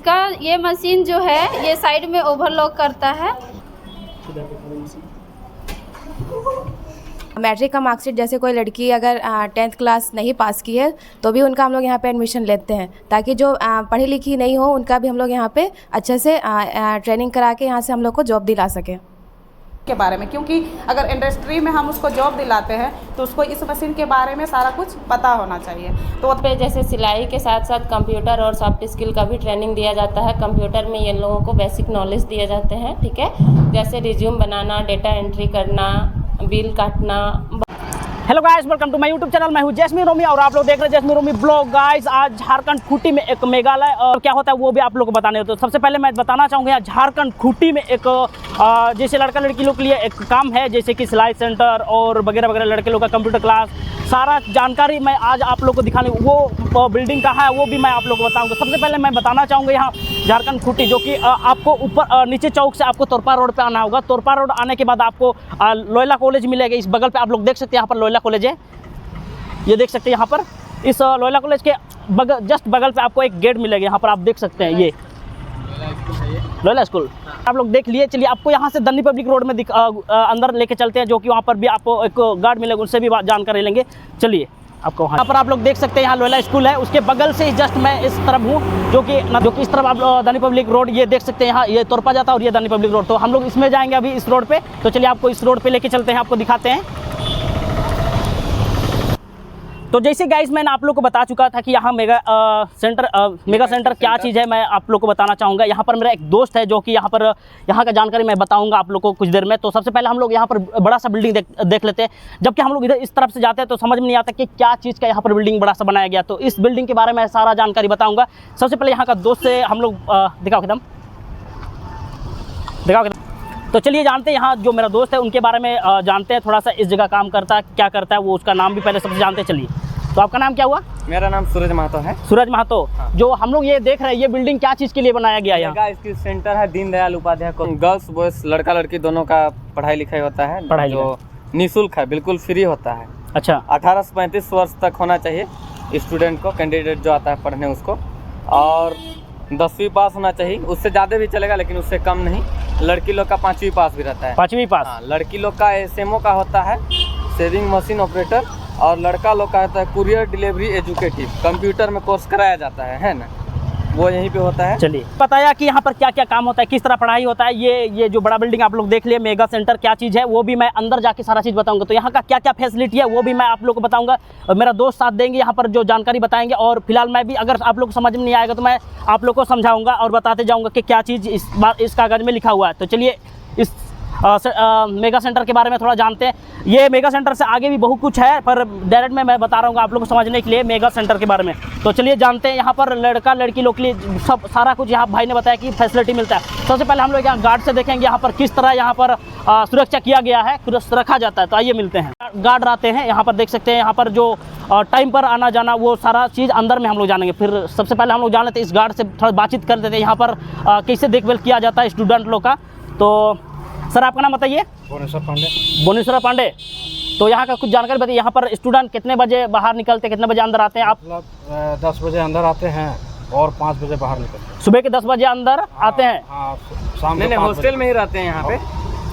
इसका ये मशीन जो है ये साइड में ओवरलॉक करता है। मैट्रिक का मार्कशीट जैसे कोई लड़की अगर 10th क्लास नहीं पास की है तो भी उनका हम लोग यहाँ पे एडमिशन लेते हैं, ताकि जो पढ़ी लिखी नहीं हो उनका भी हम लोग यहाँ पे अच्छे से ट्रेनिंग करा के यहाँ से हम लोग को जॉब दिला सकें के बारे में, क्योंकि अगर इंडस्ट्री में हम उसको जॉब दिलाते हैं तो उसको इस मशीन के बारे में सारा कुछ पता होना चाहिए। तो पे जैसे सिलाई के साथ साथ कंप्यूटर और सॉफ्ट स्किल का भी ट्रेनिंग दिया जाता है। कंप्यूटर में ये लोगों को बेसिक नॉलेज दिए जाते हैं, ठीक है, जैसे रिज्यूम बनाना, डेटा एंट्री करना, बिल काटना। Hello guys, welcome to my YouTube channel. मैं हूं जैस्मिन रोमी और आप लोग देख रहे हैं जैस्मिन रोमी ब्लॉग। गाइस, आज झारखंड खूंटी में एक मेघालय और क्या होता है वो भी आप लोग को बताने होते हैं। सबसे पहले मैं बताना चाहूँगा यहाँ झारखंड खूंटी में एक जैसे लड़का लड़की लोग के लिए एक काम है, जैसे कि सिलाई सेंटर और वगैरह वगैरह, लड़के लोग का कंप्यूटर क्लास, सारा जानकारी मैं आज आप लोग को दिखाने, वो बिल्डिंग कहाँ है वो भी मैं आप लोग को बताऊँगा। सबसे पहले मैं बताना चाहूँगा यहाँ झारखंड खूंटी, जो कि आपको ऊपर नीचे चौक से आपको तोरपा रोड पे आना होगा। तोरपा रोड आने के बाद आपको लोयला कॉलेज मिलेगा। इस बगल पे आप लोग देख सकते हैं, यहाँ पर लोयला कॉलेज है, ये देख सकते हैं। यहाँ पर इस लोयला कॉलेज के जस्ट बगल पे आपको एक गेट मिलेगा, यहाँ पर आप देख सकते हैं, ये लोयला स्कूल आप लोग देख लिए। चलिए आपको यहाँ से दन्नी पब्लिक रोड में अंदर लेके चलते हैं, जो कि वहाँ पर भी आपको एक गार्ड मिलेगा, उनसे भी जानकारी लेंगे। चलिए आपको यहाँ पर आप लोग देख सकते हैं, यहाँ लोयला स्कूल है, उसके बगल से जस्ट मैं इस तरफ हूँ, जो कि इस तरफ आप दन्नी पब्लिक रोड ये देख सकते हैं। यहाँ ये तोरपा जाता है और ये दन्नी पब्लिक रोड, तो हम लोग इसमें जाएंगे अभी इस रोड पे। तो चलिए आपको इस रोड पे लेके चलते हैं, आपको दिखाते हैं। तो जैसे गाइस मैंने आप लोग को बता चुका था कि यहाँ मेगा सेंटर क्या चीज़ है, मैं आप लोग को बताना चाहूँगा। यहाँ पर मेरा एक दोस्त है जो कि यहाँ का जानकारी मैं बताऊँगा आप लोग को कुछ देर में। तो सबसे पहले हम लोग यहाँ पर बड़ा सा बिल्डिंग देख लेते हैं। जबकि हम लोग इधर इस तरफ से जाते हैं तो समझ में नहीं आता कि क्या चीज़ का यहाँ पर बिल्डिंग बड़ा सा बनाया गया। तो इस बिल्डिंग के बारे में सारा जानकारी बताऊँगा। सबसे पहले यहाँ का दोस्त से हम लोग दिखाओ एकदम। तो चलिए जानते हैं यहाँ जो मेरा दोस्त है उनके बारे में जानते हैं थोड़ा सा, इस जगह काम करता है, क्या करता है, वो उसका नाम भी पहले सबसे जानते हैं। चलिए, तो आपका नाम क्या हुआ? मेरा नाम सूरज महतो है। सूरज महतो, हाँ। जो हम लोग ये देख रहे हैं, ये बिल्डिंग क्या चीज़ के लिए बनाया गया है? यहाँ इसकी सेंटर है दीनदयाल उपाध्याय को, गर्ल्स बॉयज लड़का लड़की दोनों का पढ़ाई लिखाई होता है, पढ़ाई जो निःशुल्क है, बिल्कुल फ्री होता है। अच्छा, 18 से 35 वर्ष तक होना चाहिए स्टूडेंट को, कैंडिडेट जो आता है पढ़ने उसको, और 10वीं पास होना चाहिए। उससे ज़्यादा भी चलेगा लेकिन उससे कम नहीं। लड़की लोग का 5वीं पास भी रहता है। 5वीं पास? हाँ, लड़की लोग का SMO का होता है, सेविंग मशीन ऑपरेटर, और लड़का लोग का होता है कुरियर डिलीवरी एजुकेटिव। कंप्यूटर में कोर्स कराया जाता है ना, वो यहीं पे होता है। चलिए, बताया कि यहाँ पर क्या क्या काम होता है, किस तरह पढ़ाई होता है। ये जो बड़ा बिल्डिंग आप लोग देख लिए, मेगा सेंटर क्या चीज़ है, वो भी मैं अंदर जाके सारा चीज़ बताऊंगा। तो यहाँ का क्या क्या फैसिलिटी है वो भी मैं आप लोग को बताऊंगा, और मेरा दोस्त साथ देंगे यहाँ पर जो जानकारी बताएंगे। और फिलहाल मैं भी, अगर आप लोग को समझ में नहीं आएगा तो मैं आप लोग को समझाऊंगा और बताते जाऊँगा कि क्या चीज़ इस कागज़ में लिखा हुआ है। तो चलिए इस मेगा सेंटर के बारे में थोड़ा जानते हैं। ये मेगा सेंटर से आगे भी बहुत कुछ है, पर डायरेक्ट में मैं बता रहा हूँ आप लोगों को समझने के लिए मेगा सेंटर के बारे में। तो चलिए जानते हैं यहाँ पर लड़का लड़की लोग के लिए सब सारा कुछ यहाँ भाई ने बताया कि फैसिलिटी मिलता है। सबसे पहले हम लोग यहाँ गार्ड से देखेंगे यहाँ पर किस तरह यहाँ पर सुरक्षा किया गया है, रखा जाता है। तो आइए मिलते हैं। गार्ड रहते हैं यहाँ पर, देख सकते हैं यहाँ पर जो टाइम पर आना जाना, वो सारा चीज़ अंदर में हम लोग जानेंगे। फिर सबसे पहले हम लोग जान लेते हैं, इस गार्ड से थोड़ा बातचीत कर लेते हैं यहाँ पर कैसे देखभाल किया जाता है स्टूडेंट लोग का। तो सर आपका नाम बताइए। भुवनेश्वर पांडे। भुवनेश्वर पांडे, तो यहाँ का कुछ जानकारी बताइए। यहाँ पर स्टूडेंट कितने बजे बाहर निकलते हैं, कितने बजे अंदर आते हैं आप? मतलब 10 बजे अंदर आते हैं और 5 बजे बाहर निकलते हैं। सुबह के 10 बजे अंदर आते हैं? हाँ, शाम नहीं, हॉस्टल में ही रहते हैं यहाँ पे।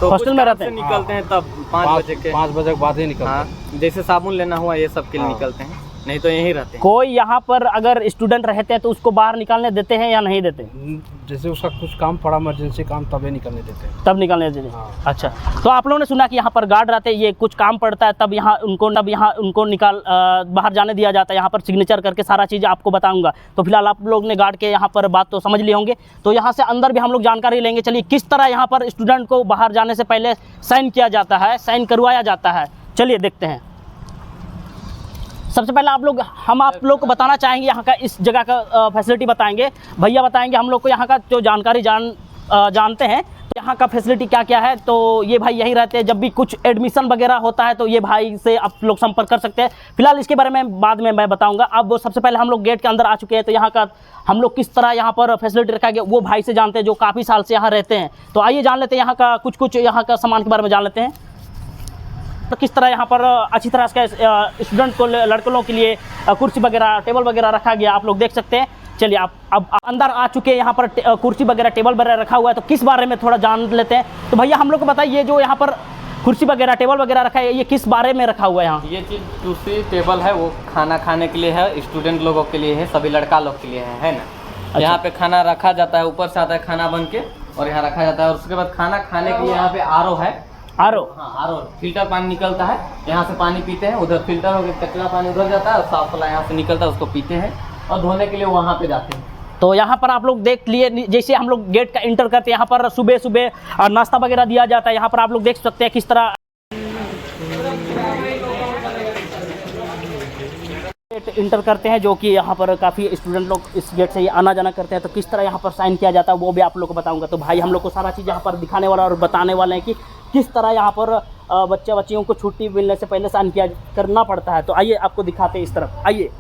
तो हॉस्टल में रहते हैं, निकलते हैं तब 5 बजे के 5 बजे के बाद ही निकलते हैं। हाँ, जैसे साबुन लेना हुआ ये सब के लिए निकलते हैं, नहीं तो यहीं रहते हैं। कोई यहाँ पर अगर स्टूडेंट रहते हैं तो उसको बाहर निकालने देते हैं या नहीं देते? जैसे उसका कुछ काम पड़ा, इमरजेंसी काम, तभी निकलने देते हैं। तब निकलने देते हैं। हाँ। अच्छा, तो आप लोगों ने सुना कि यहाँ पर गार्ड रहते हैं, ये कुछ काम पड़ता है तब यहाँ उनको निकाल बाहर जाने दिया जाता है। यहाँ पर सिग्नेचर करके सारा चीज़ आपको बताऊँगा। तो फिलहाल आप लोग ने गार्ड के यहाँ पर बात तो समझ लिए होंगे। तो यहाँ से अंदर भी हम लोग जानकारी लेंगे। चलिए, किस तरह यहाँ पर स्टूडेंट को बाहर जाने से पहले साइन किया जाता है, साइन करवाया जाता है, चलिए देखते हैं। सबसे पहले हम आप लोग को बताना चाहेंगे यहाँ का, इस जगह का फैसिलिटी बताएंगे। भैया बताएंगे हम लोग को यहाँ का जो जानकारी जानते हैं यहाँ का फैसिलिटी क्या क्या है। तो ये भाई यहीं रहते हैं, जब भी कुछ एडमिशन वगैरह होता है तो ये भाई से आप लोग संपर्क कर सकते हैं। फिलहाल इसके बारे में बाद में मैं बताऊंगा। अब सबसे पहले हम लोग गेट के अंदर आ चुके हैं, तो यहाँ का हम लोग किस तरह यहाँ पर फैसिलिटी रखा गया वो भाई से जानते हैं, जो काफ़ी साल से यहाँ रहते हैं। तो आइए जान लेते हैं यहाँ का कुछ यहाँ का सामान के बारे में जान लेते हैं। तो किस तरह यहाँ पर अच्छी तरह से स्टूडेंट को, लड़कों के लिए कुर्सी वगैरह, टेबल वगैरह रखा गया, आप लोग देख सकते हैं। चलिए आप अब अंदर आ चुके हैं, यहाँ पर कुर्सी वगैरह टेबल वगैरह रखा हुआ है, तो किस बारे में थोड़ा जान लेते हैं। तो भैया हम लोग को बताइए, जो यहाँ पर कुर्सी वगैरह टेबल वगैरह रखा है, ये किस बारे में रखा हुआ है यहाँ? ये चीज़ कुर्सी टेबल है वो खाना खाने के लिए है, स्टूडेंट लोगों के लिए है, सभी लड़का लोग के लिए है ना। अच्छा। यहाँ पे खाना रखा जाता है, ऊपर से आता है खाना बन के और यहाँ रखा जाता है, और उसके बाद खाना खाने के लिए यहाँ पे आरओ है। आरओ? हाँ, आरओ फिल्टर पानी निकलता है, यहाँ से पानी पीते हैं, उधर फिल्टर होकर कचरा पानी उधर जाता है और साफ वाला यहाँ से निकलता है, उसको पीते हैं और धोने के लिए वहाँ पे जाते हैं। तो यहाँ पर आप लोग देख लिए, जैसे हम लोग गेट का इंटर करते हैं, यहाँ पर सुबह सुबह नाश्ता वगैरह दिया जाता है। यहाँ पर आप लोग देख सकते हैं किस तरह इंटर करते हैं, जो कि यहाँ पर काफ़ी स्टूडेंट लोग इस गेट से ही आना जाना करते हैं। तो किस तरह यहाँ पर साइन किया जाता है वो भी आप लोग को बताऊंगा। तो भाई हम लोग को सारा चीज़ यहाँ पर दिखाने वाला और बताने वाले हैं कि किस तरह यहाँ पर बच्चियों को छुट्टी मिलने से पहले साइन करना पड़ता है। तो आइए आपको दिखाते हैं इस तरफ, आइए।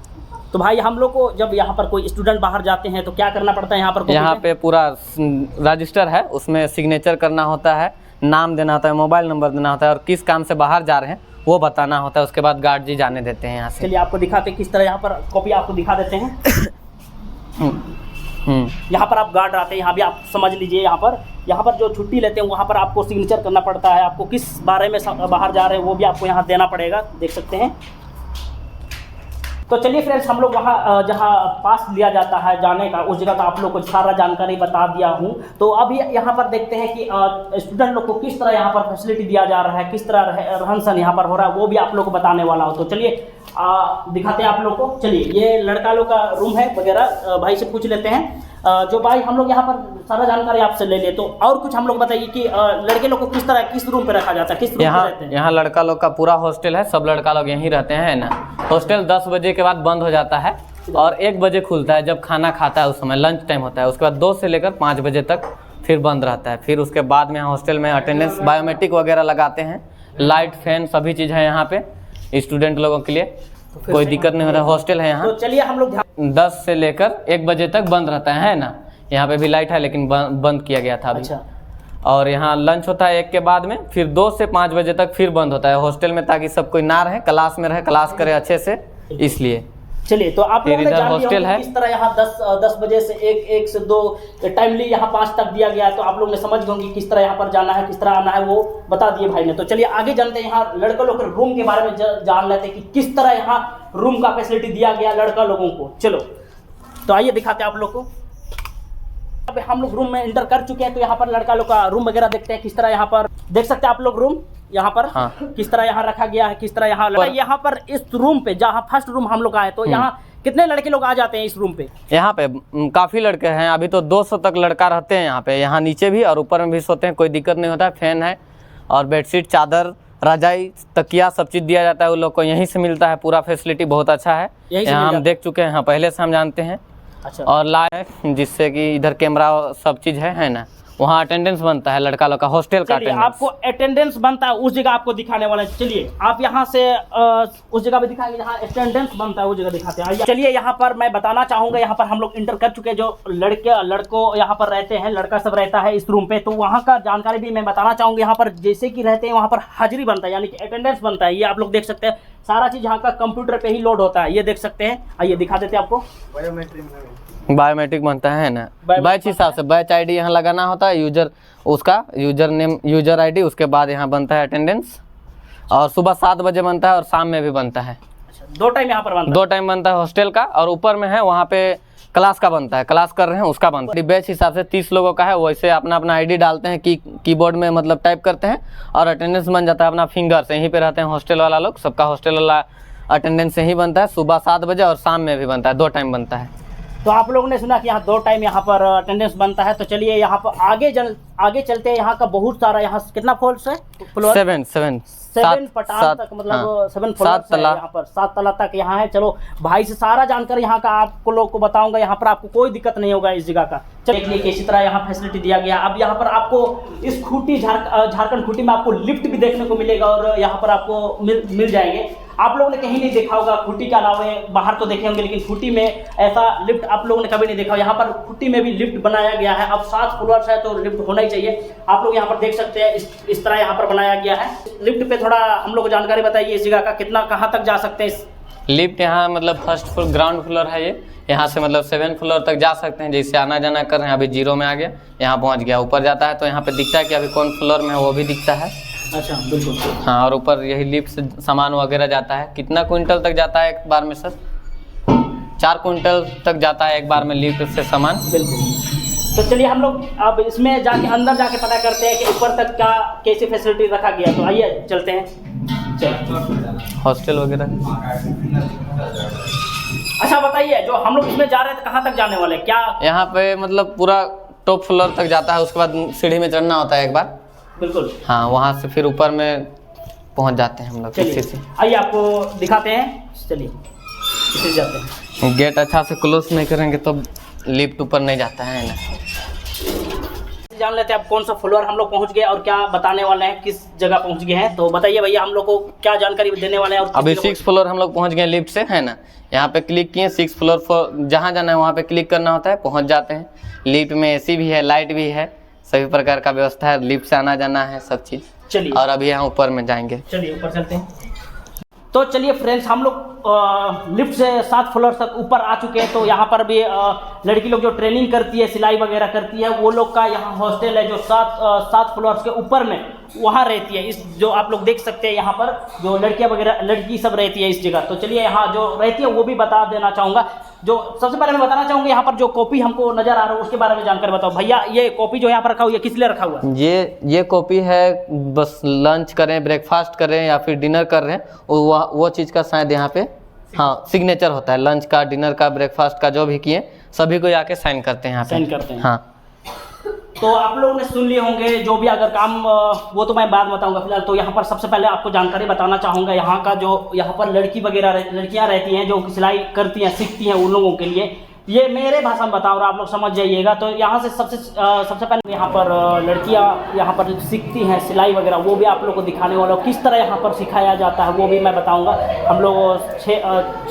तो भाई हम लोग को जब यहाँ पर कोई स्टूडेंट बाहर जाते हैं तो क्या करना पड़ता है यहाँ पर? यहाँ पे पूरा रजिस्टर है, उसमें सिग्नेचर करना होता है, नाम देना होता है, मोबाइल नंबर देना होता है और किस काम से बाहर जा रहे हैं वो बताना होता है। उसके बाद गार्ड जी जाने देते हैं यहाँ से। चलिए आपको दिखाते हैं किस तरह यहाँ पर कॉपी आपको दिखा देते हैं। यहाँ पर आप गार्ड आते हैं, यहाँ भी आप समझ लीजिए। यहाँ पर जो छुट्टी लेते हैं वहाँ पर आपको सिग्नेचर करना पड़ता है। आपको किस बारे में बाहर जा रहे हैं वो भी आपको यहाँ देना पड़ेगा, देख सकते हैं। तो चलिए फ्रेंड्स, हम लोग वहाँ जहाँ पास लिया जाता है जाने का, उस जगह का आप लोग को सारा जानकारी बता दिया हूँ। तो अभी यहाँ पर देखते हैं कि स्टूडेंट लोग को किस तरह यहाँ पर फैसिलिटी दिया जा रहा है, किस तरह रहन सहन यहाँ पर हो रहा है, वो भी आप लोग को बताने वाला हो। तो चलिए दिखाते हैं आप लोग को। चलिए ये लड़का लोग का रूम है वगैरह, भाई से पूछ लेते हैं। जो भाई हम लोग यहाँ पर सारा जानकारी आपसे ले ले, तो और कुछ हम लोग बताइए कि लड़के लोग को किस तरह किस रूम पे रखा जाता है, किस रूम पे रहते हैं? यहाँ लड़का लोग का पूरा हॉस्टल है, सब लड़का लोग यहीं रहते हैं ना। हॉस्टल 10 बजे के बाद बंद हो जाता है और 1 बजे खुलता है, जब खाना खाता है उस समय लंच टाइम होता है। उसके बाद 2 से लेकर 5 बजे तक फिर बंद रहता है। फिर उसके बाद में हॉस्टल में अटेंडेंस बायोमेट्रिक वगैरह लगाते हैं, लाइट फैन सभी चीज़ है यहाँ पे स्टूडेंट लोगों के लिए, कोई दिक्कत नहीं होता। हॉस्टल है यहाँ। तो चलिए हम लोग 10 से लेकर 1 बजे तक बंद रहता है ना। यहाँ पे भी लाइट है लेकिन बंद किया गया था अभी। अच्छा। और यहाँ लंच होता है 1 के बाद में, फिर 2 से 5 बजे तक फिर बंद होता है हॉस्टल में, ताकि सब कोई ना रहे, क्लास में रहे, क्लास करे अच्छे से, इसलिए। चलिए तो आप लोगों ने इधर जान लिया हॉस्टल होगा है। किस तरह यहाँ 10 बजे से 1 से 2 टाइमली यहाँ 5 तक दिया गया है। तो आप लोग ने समझ गए होंगे किस तरह यहाँ पर जाना है, किस तरह आना है, वो बता दिए भाई ने। तो चलिए आगे जानते हैं, यहाँ लड़का लोग के रूम के बारे में जान लेते हैं कि किस तरह यहाँ रूम का फैसिलिटी दिया गया लड़का लोगों को। चलो तो आइए दिखाते हैं आप लोग को। अब हम लोग रूम में इंटर कर चुके हैं, तो यहाँ पर लड़का लोग का रूम वगैरह देखते हैं किस तरह यहाँ पर देख सकते हैं आप लोग रूम यहाँ पर। हाँ। किस तरह यहाँ रखा गया है, किस तरह यहाँ पर इस रूम पे जहाँ फर्स्ट रूम हम लोग आए, तो यहाँ कितने लड़के लोग आ जाते हैं इस रूम पे? यहाँ पे काफ़ी लड़के हैं, अभी तो 200 तक लड़का रहते हैं यहाँ पे। यहाँ नीचे भी और ऊपर में भी सोते हैं, कोई दिक्कत नहीं होता है। फैन है और बेडशीट, चादर, रजाई, तकिया सब चीज़ दिया जाता है उन लोग को, यहीं से मिलता है। पूरा फैसिलिटी बहुत अच्छा है यहाँ, हम देख चुके हैं, पहले से हम जानते हैं। अच्छा। और लाइव जिससे कि इधर कैमरा सब चीज़ है ना। वहाँ अटेंडेंस बनता है लड़का लोग का, हॉस्टल का अटेंडेंस। आपको अटेंडेंस बनता है, उस जगह आपको दिखाने वाला है। चलिए आप यहाँ से उस जगह भी दिखाएंगे जहाँ अटेंडेंस बनता है, उस जगह दिखाते हैं। चलिए यहाँ पर मैं बताना चाहूँगा, यहाँ पर हम लोग इंटर कर चुके हैं, जो लड़कों यहाँ पर रहते हैं, लड़का सब रहता है इस रूम पे। तो वहाँ का जानकारी भी मैं बताना चाहूँगा। यहाँ पर जैसे कि रहते हैं वहाँ पर हाजिरी बनता है, यानी कि अटेंडेंस बनता है। ये आप लोग देख सकते हैं, सारा चीज़ यहाँ का कंप्यूटर पे ही लोड होता है, ये देख सकते हैं। आइए दिखा देते हैं आपको। बायोमेट्रिक बनता है ना, बैच हिसाब से बैच आईडी यहाँ लगाना होता है, यूजर उसका यूजर नेम यूजर आईडी, उसके बाद यहाँ बनता है अटेंडेंस। और सुबह 7 बजे बनता है और शाम में भी बनता है। अच्छा, 2 टाइम यहाँ पर बनता है? 2 टाइम बनता है हॉस्टल का, और ऊपर में है वहाँ पे क्लास का बनता है, क्लास कर रहे हैं उसका बनता है। बैच हिसाब से 30 लोगों का है, वैसे अपना अपना आईडी डालते हैं, कीबोर्ड में मतलब टाइप करते हैं और अटेंडेंस बन जाता है अपना फिंगर से। यहीं पे रहते हैं हॉस्टल वाला लोग, सबका हॉस्टल वाला अटेंडेंस यहीं बनता है। सुबह 7 बजे और शाम में भी बनता है, 2 टाइम बनता है। तो आप लोगों ने सुना कि यहाँ 2 टाइम यहाँ पर अटेंडेंस बनता है। तो चलिए यहाँ पर आगे चलते हैं। यहाँ का बहुत सारा, यहाँ कितना फ्लोर्स है? 7 पटान तक, मतलब 7 फ्लोर्स है यहाँ पर, 7 तला तक यहाँ है। चलो भाई से सारा जानकर यहाँ का आपको लोग को बताऊंगा। यहाँ पर आपको कोई दिक्कत नहीं होगा इस जगह का। चलिए इसी तरह यहाँ फैसिलिटी दिया गया। अब यहाँ पर आपको इस खूटी झारखंड खूटी में आपको लिफ्ट भी देखने को मिलेगा, और यहाँ पर आपको मिल जाएंगे। आप लोगों ने कहीं नहीं देखा होगा खूटी के अलावा, बाहर तो देखे होंगे, लेकिन खूटी में ऐसा लिफ्ट आप लोगों ने कभी नहीं देखा। यहाँ पर खूटी में भी लिफ्ट बनाया गया है। अब 7 फ्लोर्स है तो लिफ्ट होना ही चाहिए। आप लोग यहाँ पर देख सकते हैं, इस तरह यहाँ पर बनाया गया है। लिफ्ट पे थोड़ा हम लोग को जानकारी बताइए इस जगह का, कितना कहाँ तक जा सकते हैं लिफ्ट यहाँ मतलब फर्स्ट फ्लोर ग्राउंड फ्लोर है ये, यहाँ से मतलब 7 फ्लोर तक जा सकते हैं। जैसे आना जाना कर रहे हैं, अभी 0 में आ गया, यहाँ पहुँच गया। ऊपर जाता है तो यहाँ पे दिखता है कि अभी कौन फ्लोर में है, वो भी दिखता है। अच्छा बिल्कुल। हाँ, और ऊपर यही लिफ्ट से सामान वगैरह जाता है। कितना क्विंटल तक जाता है एक बार में सर? 4 क्विंटल तक जाता है एक बार में लिफ्ट से सामान। बिल्कुल। तो चलिए हम लोग अब इसमें जाके अंदर जाके पता करते हैं कि ऊपर तक का कैसी फैसिलिटी रखा गया। तो आइए चलते हैं। हॉस्टल वगैरह। अच्छा बताइए, जो हम लोग इसमें जा रहे थे कहाँ तक जाने वाले हैं? क्या यहाँ पे मतलब पूरा टॉप फ्लोर तक जाता है, उसके बाद सीढ़ी में चढ़ना होता है एक बार। बिल्कुल। हाँ, वहाँ से फिर ऊपर में पहुँच जाते हैं हम लोग। चलिए आइए आपको दिखाते हैं। चलिए इसे जाते हैं। गेट अच्छा से क्लोज नहीं करेंगे तो लिफ्ट ऊपर नहीं जाता है ना। जान लेते हैं अब कौन सा फ्लोर हम लोग पहुंच गए और क्या बताने वाले हैं, किस जगह पहुंच गए हैं। तो बताइए भैया, हम लोग को क्या जानकारी देने वाले हैं। और अभी 6 फ्लोर हम लोग पहुंच गए लिफ्ट से, है ना। यहाँ पे क्लिक किए, 6 फ्लोर जहाँ जाना है वहाँ पे क्लिक करना होता है, पहुँच जाते हैं। लिफ्ट में AC भी है, लाइट भी है, सभी प्रकार का व्यवस्था है। लिफ्ट से आना जाना है सब चीज़। चलिए और अभी यहाँ ऊपर में जाएंगे। चलिए ऊपर चलते हैं। तो चलिए फ्रेंड्स, हम लोग लिफ्ट से 7 फ्लोर तक ऊपर आ चुके हैं। तो यहाँ पर भी लड़की लोग जो ट्रेनिंग करती है, सिलाई वगैरह करती है, वो लोग का यहाँ हॉस्टल है जो 7 फ्लोर्स के ऊपर में वहाँ रहती है। इस जो आप लोग देख सकते हैं यहाँ पर जो लड़कियाँ वगैरह लड़की सब रहती है इस जगह। तो चलिए यहाँ जो रहती है वो भी बता देना चाहूँगा। जो सबसे पहले मैं बताना चाहूँगा, यहाँ पर जो कॉपी हमको नज़र आ रहा है उसके बारे में जानकारी बताओ भैया। ये कॉपी जो यहाँ पर रखा हुआ है किस लिए रखा हुआ है? ये कॉपी है, बस लंच करें, ब्रेकफास्ट कर रहे हैं या फिर डिनर कर रहे हैं, वो चीज़ का शायद यहाँ पे हाँ सिग्नेचर होता है। लंच का, डिनर का, ब्रेकफास्ट का, जो भी किए सभी को आके साइन करते हैं यहाँ पे। साइन करते हैं। हाँ। तो आप लोगों ने सुन लिए होंगे जो भी अगर काम, वो तो मैं बाद में बताऊंगा। फिलहाल तो यहाँ पर सबसे पहले आपको जानकारी बताना चाहूँगा, यहाँ का जो यहाँ पर लड़कियाँ रहती हैं जो सिलाई करती हैं, सीखती हैं, उन लोगों के लिए ये मेरे भाषा में बताओ और आप लोग समझ जाइएगा। तो यहाँ से सबसे पहले यहाँ पर लड़कियाँ यहाँ पर सीखती हैं सिलाई वगैरह, वो भी आप लोग को दिखाने वाला हूँ। किस तरह यहाँ पर सिखाया जाता है वो भी मैं बताऊँगा। हम लोग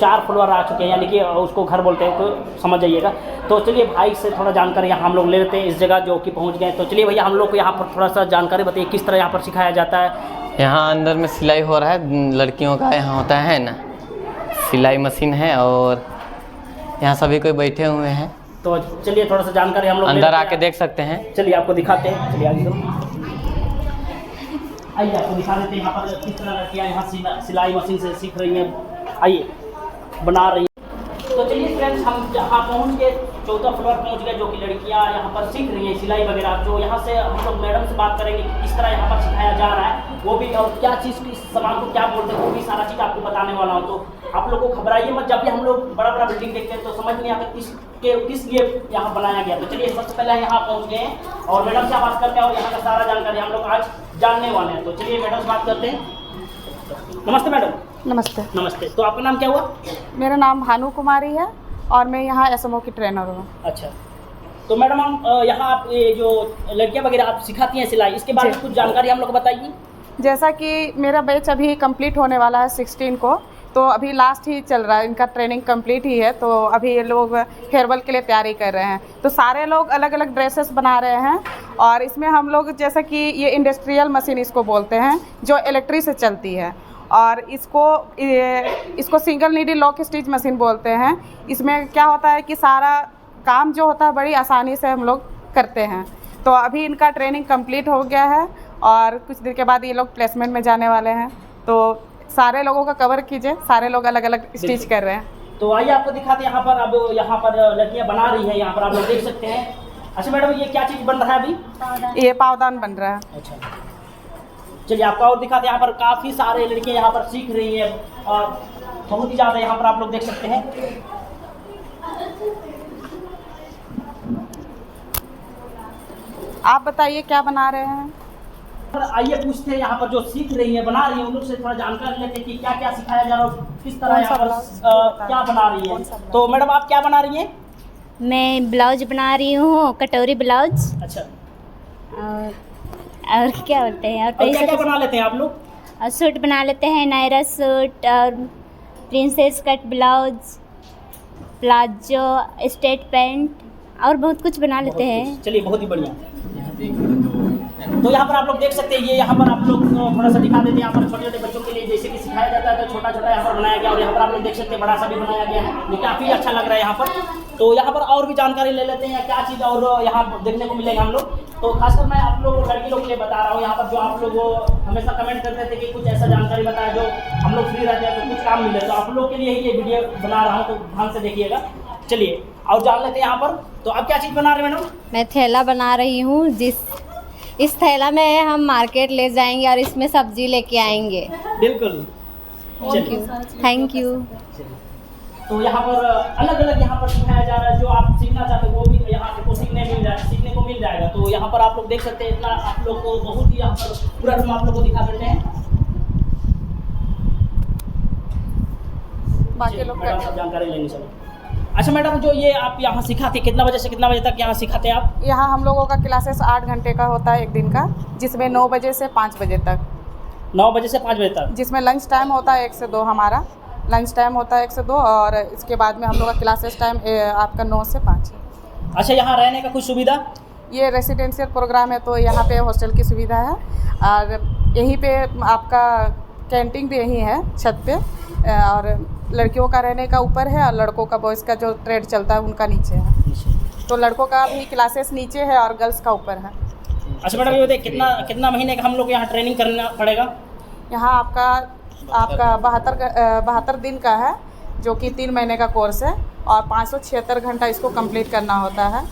4 फ्लोर आ चुके हैं, यानी कि उसको घर बोलते हैं, तो समझ जाइएगा। तो चलिए भाई से थोड़ा जानकारी यहाँ हम लोग ले लेते हैं इस जगह जो कि पहुँच गए। तो चलिए भैया, हम लोग को यहाँ पर थोड़ा सा जानकारी बताइए किस तरह यहाँ पर सिखाया जाता है। यहाँ अंदर में सिलाई हो रहा है लड़कियों का, यहाँ होता है ना सिलाई मशीन है, और यहाँ सभी कोई बैठे हुए हैं। तो चलिए थोड़ा सा जानकारी हम लोग अंदर आके देख सकते हैं। चलिए आपको दिखाते हैं। चलिए आगे आइए, आपको दिखा देते हैं यहाँ पर किस तरह लड़कियाँ यहाँ सिलाई मशीन से सीख रही हैं। आइए, बना रही हैं। तो चलिए फ्रेंड्स, हम यहाँ पहुँच गए, 14 फ्लोर पहुँच गए, जो कि लड़कियाँ यहाँ पर सीख रही हैं सिलाई वगैरह। जो यहाँ से हम लोग मैडम से बात करेंगे कि किस तरह यहाँ पर सिखाया जा रहा है वो भी, और क्या चीज़ इस सामान को क्या बोलते हैं वो भी सारा चीज़ आपको बताने वाला हूँ। तो आप लोगों को घबराइए मत। जब भी हम लोग बड़ा बड़ा बिल्डिंग देखते हैं तो समझ नहीं आता किस लिए यहाँ बनाया गया। तो चलिए सबसे पहले यहाँ पहुँच गए हैं और मैडम से बात करते हैं और यहाँ का सारा जानकारी हम लोग आज जानने वाले हैं। तो चलिए मैडम से बात करते हैं। नमस्ते मैडम। नमस्ते। नमस्ते। तो आपका नाम क्या हुआ? मेरा नाम भानु कुमारी है और मैं यहाँ SMO की ट्रेनर हूँ। अच्छा, तो मैडम हम यहाँ आप ये जो लड़कियाँ वगैरह आप सिखाती हैं सिलाई, इसके बारे में कुछ जानकारी हम लोग को बताइए। जैसा कि मेरा बैच अभी कंप्लीट होने वाला है 16 को, तो अभी लास्ट ही चल रहा है, इनका ट्रेनिंग कंप्लीट ही है। तो अभी ये लोग फेयरवेल के लिए तैयारी कर रहे हैं। तो सारे लोग अलग अलग ड्रेसेस बना रहे हैं और इसमें हम लोग जैसा कि ये इंडस्ट्रियल मशीन इसको बोलते हैं, जो इलेक्ट्रिक से चलती है, और इसको single needle lock stitch machine बोलते हैं। इसमें क्या होता है कि सारा काम जो होता है बड़ी आसानी से हम लोग करते हैं। तो अभी इनका ट्रेनिंग कंप्लीट हो गया है और कुछ देर के बाद ये लोग प्लेसमेंट में जाने वाले हैं। तो सारे लोगों का कवर कीजिए, सारे लोग अलग अलग स्टिच कर रहे हैं। तो आइए आपको दिखाते हैं यहाँ पर। अब यहाँ पर लड़कियाँ बना रही हैं, यहाँ पर आप लोग देख सकते हैं। अच्छा मैडम, ये क्या चीज़ बन रहा है अभी? ये पावदान बन रहा है। अच्छा, चलिए आपको और दिखाते हैं। यहाँ पर काफ़ी सारे लड़कियाँ यहाँ पर सीख रही हैं और बहुत ही ज़्यादा यहाँ पर आप लोग देख सकते हैं। आप बताइए क्या बना रहे हैं? आइए पूछते हैं यहाँ पर जो सीख रही है, बना रही है, उन लोग से थोड़ा जानकारी लेते हैं कि क्या क्या सिखाया जा रहा है, किस तरह यहाँ पर क्या बना रही है। तो मैडम आप क्या बना रही हैं? मैं ब्लाउज बना रही हूँ, कटोरी ब्लाउज। अच्छा, और क्या बोलते हैं, और क्या क्या बना लेते हैं आप लोग? सूट बना लेते हैं, नायरा सूट और princess cut blouse, palazzo, straight pant और बहुत कुछ बना लेते हैं। चलिए बहुत ही बढ़िया। तो यहाँ पर आप लोग देख सकते हैं, ये यहाँ पर आप लोग थोड़ा सा दिखा देते हैं। यहाँ पर छोटे छोटे बच्चों के लिए जैसे कि सिखाया जाता है, तो छोटा छोटा यहाँ पर बनाया गया, और यहाँ पर आप लोग देख सकते हैं बड़ा सा भी बनाया गया है, जो काफ़ी अच्छा लग रहा है यहाँ पर। तो यहाँ पर और भी जानकारी ले लेते हैं क्या चीज़ और यहाँ देखने को मिलेगा हम लोग। तो खासकर मैं आप लोग लड़की लोग के लिए बता रहा हूँ, यहाँ पर जो आप लोग हमेशा कमेंट करते थे कि कुछ ऐसा जानकारी बताया जो हम लोग फ्री रहते हैं तो कुछ काम मिले, तो आप लोग के लिए ही ये वीडियो बना रहा हूँ, तो ध्यान से देखिएगा। चलिए और जान लेते हैं यहाँ पर। तो आप क्या चीज़ बना रहे हैं मैडम? मैं थैला बना रही हूँ, इस थैला में हम मार्केट ले जाएंगे और इसमें सब्जी लेके आएंगे। बिल्कुल, थैंक यू। तो यहाँ पर अलग अलग यहाँ पर सिखाया जा रहा है, जो आप सीखना चाहते हो वो भी यहाँ आपको सीखने को मिल जाएगा। तो यहाँ पर आप लोग देख सकते हैं, इतना आप लोग को बहुत ही यहाँ पर पूरा रूम आप लोग को दिखा देते हैं। बाकी लोग सब जानकारी लेंगे चलो। अच्छा मैडम, जो ये आप यहाँ सिखाते कितना बजे से कितना बजे तक यहाँ सिखाते हैं आप? यहाँ हम लोगों का क्लासेस 8 घंटे का होता है एक दिन का, जिसमें 9 बजे से 5 बजे तक। 9 बजे से 5 बजे तक, जिसमें लंच टाइम होता है 1 से 2, हमारा लंच टाइम होता है 1 से 2, और इसके बाद में हम लोग का क्लासेस टाइम आपका 9 से 5 है। अच्छा, यहाँ रहने का कुछ सुविधा? ये रेसिडेंशियल प्रोग्राम है, तो यहाँ पे हॉस्टल की सुविधा है, और यहीं पे आपका कैंटीन भी यहीं है छत पे, और लड़कियों का रहने का ऊपर है, और लड़कों का बॉयज़ का जो ट्रेड चलता है उनका नीचे है। तो लड़कों का भी क्लासेस नीचे है और गर्ल्स का ऊपर है। अच्छा मैडम, ये बताइए कितना महीने का हम लोग यहाँ ट्रेनिंग करना पड़ेगा? यहाँ आपका 72 दिन का है, जो कि 3 महीने का कोर्स है, और 576 घंटा इसको कंप्लीट करना होता है।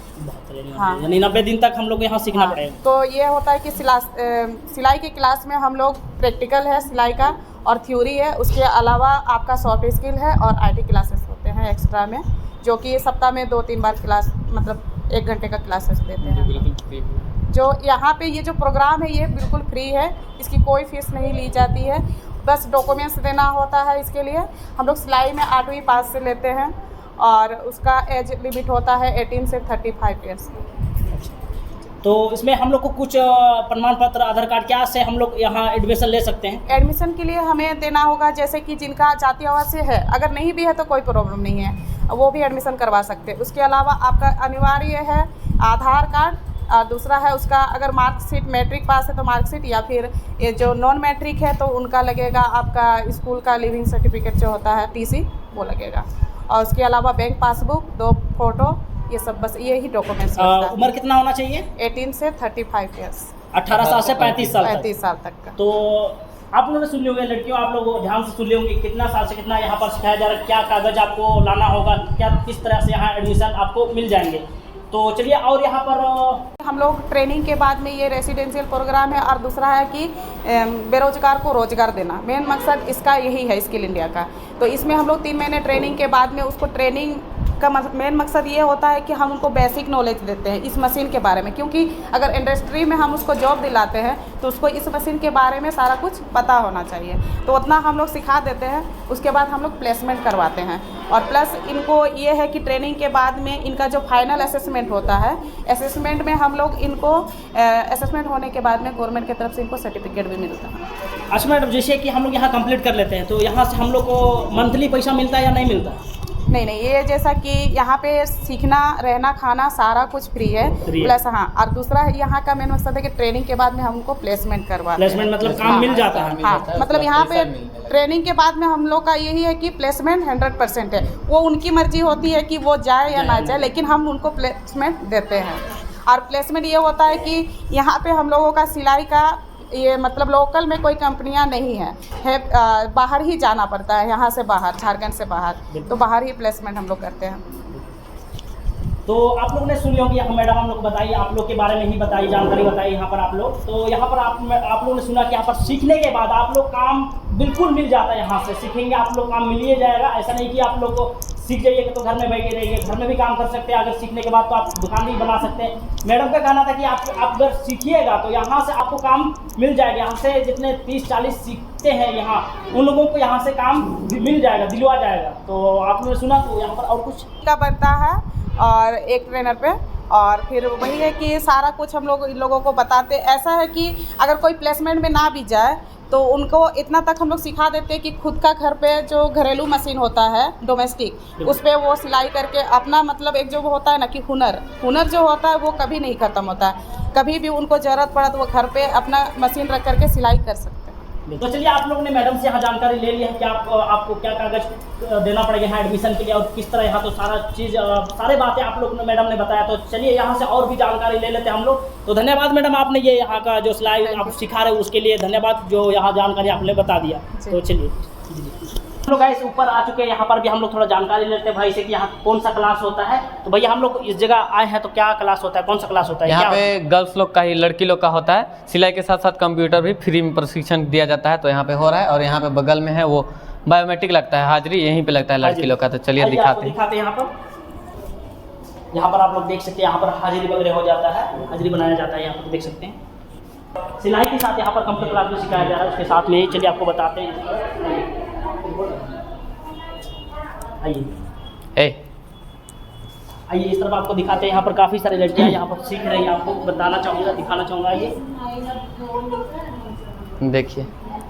हाँ, यानी 90 दिन तक हम लोग यहाँ सीखना हाँ, पड़ेगा। तो ये होता है कि सिलाई की क्लास में हम लोग प्रैक्टिकल है सिलाई का और थ्योरी है, उसके अलावा आपका सॉफ्ट स्किल है और IT क्लासेस होते हैं एक्स्ट्रा में, जो कि सप्ताह में 2-3 बार क्लास, मतलब 1 घंटे का क्लासेस देते हैं। जो यहाँ पे ये जो प्रोग्राम है ये बिल्कुल फ्री है, इसकी कोई फीस नहीं ली जाती है, बस डॉक्यूमेंट्स देना होता है। इसके लिए हम लोग सिलाई में 8वीं पास से लेते हैं, और उसका एज लिमिट होता है 18 से 35 ईयर्स। तो इसमें हम लोग को कुछ प्रमाण पत्र, आधार कार्ड, क्या से हम लोग यहाँ एडमिशन ले सकते हैं? एडमिशन के लिए हमें देना होगा, जैसे कि जिनका जाति आवासीय है, अगर नहीं भी है तो कोई प्रॉब्लम नहीं है, वो भी एडमिशन करवा सकते हैं। उसके अलावा आपका अनिवार्य है आधार कार्ड, और दूसरा है उसका अगर मार्कशीट, मैट्रिक पास है तो मार्कशीट, या फिर ये जो नॉन मैट्रिक है तो उनका लगेगा आपका स्कूल का लिविंग सर्टिफिकेट जो होता है TC, वो लगेगा। और उसके अलावा बैंक पासबुक, 2 फोटो, ये सब, बस यही डॉक्यूमेंट्स। उम्र कितना होना चाहिए? 18 से 35 ईयर्स, 18 साल से 35 साल 35 साल तक का। तो आप लोगों ने सुन लिया होंगे, लड़कियों आप लोग ध्यान से सुन लिया होंगे, कितना साल से कितना यहाँ पर सिखाया जा रहा है, क्या कागज़ आपको लाना होगा, क्या किस तरह से यहाँ एडमिशन आपको मिल जाएंगे। तो चलिए, और यहाँ पर हम लोग ट्रेनिंग के बाद में ये रेसिडेंशियल प्रोग्राम है, और दूसरा है कि बेरोजगार को रोजगार देना, मेन मकसद इसका यही है स्किल इंडिया का। तो इसमें हम लोग 3 महीने ट्रेनिंग के बाद में उसको ट्रेनिंग का मेन मकसद ये होता है कि हम उनको बेसिक नॉलेज देते हैं इस मशीन के बारे में, क्योंकि अगर इंडस्ट्री में हम उसको जॉब दिलाते हैं तो उसको इस मशीन के बारे में सारा कुछ पता होना चाहिए। तो उतना हम लोग सिखा देते हैं, उसके बाद हम लोग प्लेसमेंट करवाते हैं। और प्लस इनको ये है कि ट्रेनिंग के बाद में इनका जो फाइनल असेसमेंट होता है, असेसमेंट में हम लोग इनको असेसमेंट होने के बाद में गवर्नमेंट की तरफ से इनको सर्टिफिकेट भी मिलता है। अच्छा मैडम, जैसे कि हम लोग यहाँ कंप्लीट कर लेते हैं तो यहाँ से हम लोग को मंथली पैसा मिलता है या नहीं मिलता? नहीं, ये जैसा कि यहाँ पे सीखना, रहना, खाना सारा कुछ फ्री है, प्लस हाँ, और दूसरा यहाँ का मेन मकसद है कि ट्रेनिंग के बाद में हमको प्लेसमेंट करवाते हैं। प्लेसमेंट मतलब काम मिल जाता है? हाँ, मतलब यहाँ पे ट्रेनिंग के बाद में हम लोग का यही है कि प्लेसमेंट 100% है। वो उनकी मर्जी होती है कि वो जाए या ना जाए, लेकिन हम उनको प्लेसमेंट देते हैं। और प्लेसमेंट ये होता है कि यहाँ पे हम लोगों का सिलाई का ये मतलब लोकल में कोई कंपनियां नहीं है, बाहर ही जाना पड़ता है, यहाँ से बाहर, झारखंड से बाहर, तो बाहर ही प्लेसमेंट हम लोग करते हैं। तो आप लोगों ने सुन लिया होगी, मैडम हम लोग बताइए, आप लोग के बारे में ही बताइए, जानकारी बताइए यहाँ पर आप लोग। तो यहाँ पर आप लोगों ने सुना कि यहाँ पर सीखने के बाद आप लोग काम बिल्कुल मिल जाता है, यहाँ से सीखेंगे आप लोग काम मिल ही जाएगा। ऐसा नहीं कि आप लोग को सीख जाइएगा तो घर में बैठे रहिए, घर में भी काम कर सकते हैं, अगर सीखने के बाद तो आप दुकान भी बना सकते हैं। मैडम का कहना था कि आप अगर सीखिएगा तो यहाँ से आपको काम मिल जाएगा। यहाँ से जितने 30-40 सीखते हैं यहाँ, उन लोगों को यहाँ से काम मिल जाएगा, दिलवा जाएगा। तो आप लोगों ने सुना, तो यहाँ पर और कुछ का बनता है और एक ट्रेनर पे और फिर वही है कि सारा कुछ हम लोग इन लोगों को बताते। ऐसा है कि अगर कोई प्लेसमेंट में ना भी जाए तो उनको इतना तक हम लोग सिखा देते हैं कि खुद का घर पे जो घरेलू मशीन होता है डोमेस्टिक, उस पर वो सिलाई करके अपना मतलब एक जो होता है ना कि हुनर जो होता है वो कभी नहीं ख़त्म होता है। कभी भी उनको ज़रूरत पड़ा तो वो घर पे अपना मशीन रख करके सिलाई कर सकते हैं। तो चलिए, आप लोगों ने मैडम से यहाँ जानकारी ले ली है कि आपको क्या कागज़ देना पड़ेगा यहाँ एडमिशन के लिए और किस तरह यहाँ तो सारा चीज़ सारे बातें आप लोग ने मैडम ने बताया। तो चलिए यहाँ से और भी जानकारी ले लेते हैं हम लोग। तो धन्यवाद मैडम, आपने ये यहाँ का जो सिलाई आप सिखा रहे हो उसके लिए धन्यवाद, जो यहाँ जानकारी आपने बता दिया। तो चलिए हम लोग गाइस ऊपर आ चुके हैं, यहाँ पर भी हम लोग थोड़ा जानकारी लेते हैं भाई से कि यहाँ कौन सा क्लास होता है। तो भैया हम लोग इस जगह आए हैं तो क्या क्लास होता है, कौन सा क्लास होता है? यहाँ पे गर्ल्स लोग का ही, लड़की लोग का होता है। सिलाई के साथ साथ कंप्यूटर भी फ्री में प्रशिक्षण दिया जाता है। तो यहाँ पे हो रहा है और यहाँ पे बगल में है वो बायोमेट्रिक लगता है, हाजिरी यहीं पे लगता है लड़की लोग का। तो चलिए दिखाते हैं। यहाँ पर आप लोग देख सकते हैं, यहाँ पर हाजिरी वगैरह हो जाता है, हाजिरी बनाया जाता है। यहाँ पर देख सकते हैं सिलाई के साथ यहाँ पर कंप्यूटर क्लास में सिखाया जा रहा है, उसके साथ में ही चलिए आपको बताते हैं। आइए इस तरफ आपको दिखाते हैं। यहाँ पर काफ़ी सारे लड़कियाँ यहाँ पर सीख रही हैं, आपको बताना चाहूँगा, दिखाना चाहूँगा। ये देखिए,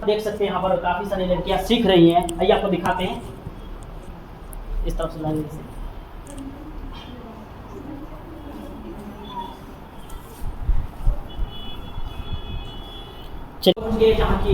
देख सकते हैं यहाँ पर काफ़ी सारी लड़कियाँ सीख रही हैं। आइए आपको दिखाते हैं इस तरफ से लाइन से। चलिए यहाँ की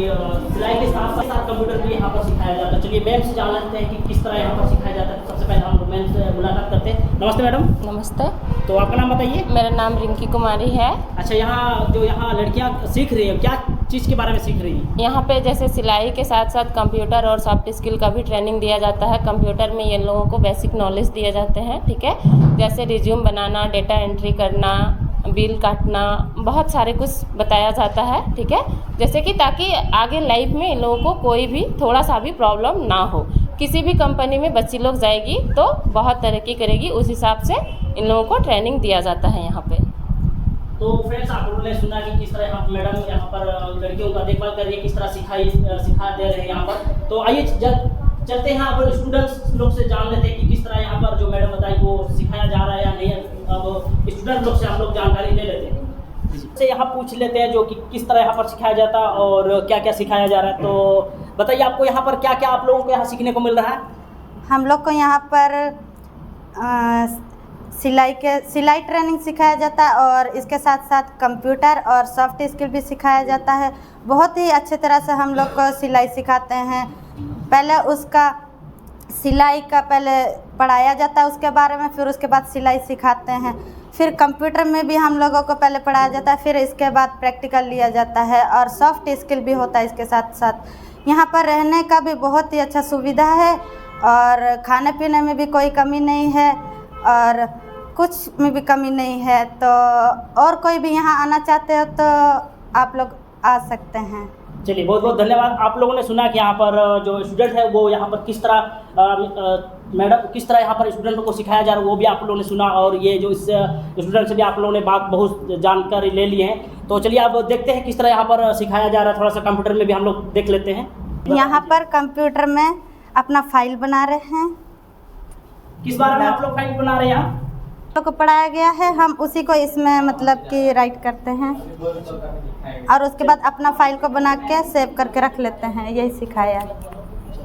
सिलाई के साथ साथ कंप्यूटर भी यहाँ पर सिखाया जाता है। चलिए मैम से जान लेते हैं कि किस तरह यहाँ पर सिखाया जाता है। सबसे पहले हम मैम से मुलाकात करते हैं। नमस्ते मैडम। नमस्ते। तो आपका नाम बताइए। मेरा नाम रिंकी कुमारी है। अच्छा, यहाँ लड़कियाँ सीख रही हैं, क्या चीज़ के बारे में सीख रही हैं? यहाँ पे जैसे सिलाई के साथ साथ कंप्यूटर और सॉफ्ट स्किल का भी ट्रेनिंग दिया जाता है। कंप्यूटर में ये लोगों को बेसिक नॉलेज दिए जाते हैं, ठीक है। जैसे रिज्यूम बनाना, डेटा एंट्री करना, बिल काटना, बहुत सारे कुछ बताया जाता है, ठीक है। जैसे कि ताकि आगे लाइफ में इन लोगों को कोई भी थोड़ा सा भी प्रॉब्लम ना हो। किसी भी कंपनी में बच्ची लोग जाएगी तो बहुत तरक्की करेगी, उस हिसाब से इन लोगों को ट्रेनिंग दिया जाता है यहाँ पे। तो फ्रेंड्स, आप लोगों ने सुना कि किस तरह यहाँ मैडम यहाँ पर लड़कियों का देखभाल कर रही है, किस तरह सिखा दे रहे हैं यहाँ पर। तो आइए चलते हैं, यहाँ पर स्टूडेंट्स लोग से जान लेते हैं कि किस तरह यहाँ पर जो मैडम बताई वो सिखाया जा रहा है या नहीं। अब स्टूडेंट लोग से हम लोग जानकारी ले लेते हैं, से यहाँ पूछ लेते हैं जो कि किस तरह यहाँ पर सिखाया जाता है और क्या क्या सिखाया जा रहा है। तो बताइए, आपको यहाँ पर क्या क्या आप लोगों को यहाँ सीखने को मिल रहा है? हम लोग को यहाँ पर सिलाई ट्रेनिंग सिखाया जाता है और इसके साथ साथ कंप्यूटर और सॉफ्ट स्किल भी सिखाया जाता है। बहुत ही अच्छे तरह से हम लोग को सिलाई सिखाते हैं। पहले उसका सिलाई का पहले पढ़ाया जाता है उसके बारे में, फिर उसके बाद सिलाई सिखाते हैं। फिर कंप्यूटर में भी हम लोगों को पहले पढ़ाया जाता है, फिर इसके बाद प्रैक्टिकल लिया जाता है और सॉफ्ट स्किल भी होता है इसके साथ साथ। यहाँ पर रहने का भी बहुत ही अच्छा सुविधा है और खाने पीने में भी कोई कमी नहीं है और कुछ में भी कमी नहीं है। तो और कोई भी यहाँ आना चाहते हो तो आप लोग आ सकते हैं। चलिए, बहुत बहुत धन्यवाद। आप लोगों ने सुना कि यहाँ पर जो स्टूडेंट है वो यहाँ पर किस तरह मैडम किस तरह यहाँ पर स्टूडेंटों को सिखाया जा रहा है वो भी आप लोगों ने सुना, और ये जो इस स्टूडेंट से भी आप लोगों ने बहुत जानकारी ले ली है। तो चलिए अब देखते हैं किस तरह यहाँ पर सिखाया जा रहा है। थोड़ा सा कंप्यूटर में भी हम लोग देख लेते हैं। यहाँ पर कंप्यूटर में अपना फाइल बना रहे हैं। किस बारे में आप लोग फाइल बना रहे हैं? यहाँ को पढ़ाया गया है, हम उसी को इसमें मतलब कि राइट करते हैं और उसके बाद अपना फाइल को बना के सेव करके रख लेते हैं। यही सिखाया है।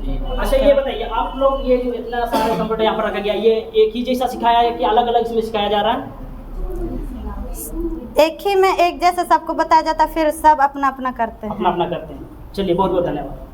अच्छा, ये बताइए, आप लोग ये जो इतना सारा कंप्यूटर यहाँ पर रखा गया, ये एक ही जैसा सिखाया है कि अलग अलग इसमें सिखाया जा रहा है? एक ही में एक जैसा सबको बताया जाता है, फिर सब अपना अपना करते हैं। अपना करते हैं। चलिए, बहुत बहुत धन्यवाद।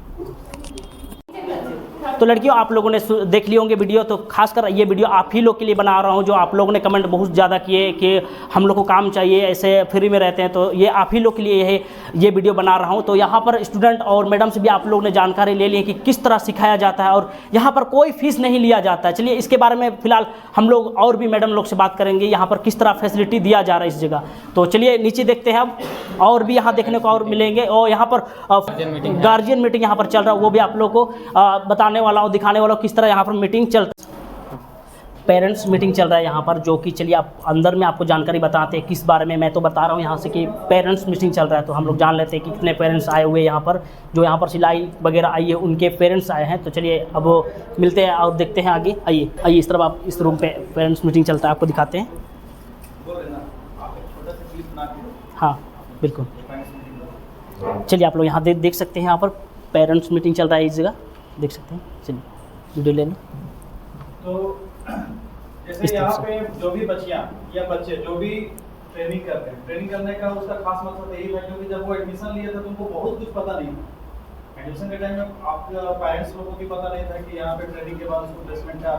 तो लड़कियों, आप लोगों ने देख लिए होंगे वीडियो। तो खासकर ये वीडियो आप ही लोग के लिए बना रहा हूँ, जो आप लोगों ने कमेंट बहुत ज़्यादा किए कि हम लोग को काम चाहिए, ऐसे फ्री में रहते हैं। तो ये आप ही लोग के लिए ये वीडियो बना रहा हूँ। तो यहाँ पर स्टूडेंट और मैडम से भी आप लोगों ने जानकारी ले ली है कि किस तरह सिखाया जाता है और यहाँ पर कोई फीस नहीं लिया जाता है। चलिए, इसके बारे में फ़िलहाल हम लोग और भी मैडम लोग से बात करेंगे, यहाँ पर किस तरह फैसिलिटी दिया जा रहा है इस जगह। तो चलिए नीचे देखते हैं अब, और भी यहाँ देखने को और मिलेंगे। और यहाँ पर गार्जियन मीटिंग यहाँ पर चल रहा है, वो भी आप लोग को बताने वाला हूँ, दिखाने वाला हूँ किस तरह यहाँ पर मीटिंग चलता है। पेरेंट्स मीटिंग चल रहा है यहाँ पर, जो कि चलिए आप अंदर में आपको जानकारी बताते हैं किस बारे में। मैं तो बता रहा हूँ यहाँ से कि पेरेंट्स मीटिंग चल रहा है। तो हम लोग जान लेते हैं कि कितने पेरेंट्स आए हुए यहाँ पर, जो यहाँ पर सिलाई वगैरह आई है उनके पेरेंट्स आए हैं। तो चलिए अब मिलते हैं और देखते हैं आगे। आइए इस तरफ, आप इस रूम पे पेरेंट्स मीटिंग चलता है, आपको दिखाते हैं। हाँ बिल्कुल। चलिए आप लोग यहाँ देख सकते हैं, यहाँ पर पेरेंट्स मीटिंग चल रहा है इस जगह, देख सकते हैं। चलिए वीडियो ले लें। तो जैसे यहाँ पे जो भी बच्चियाँ या बच्चे जो भी ट्रेनिंग करते हैं, ट्रेनिंग करने का उसका खास मकसद यही था क्योंकि जब वो एडमिशन लिए थे तो उनको बहुत कुछ पता नहीं था। एडमिशन के टाइम में आपके पेरेंट्स लोगों को भी पता नहीं था कि यहाँ पे ट्रेनिंग के बाद उसको प्लेसमेंट का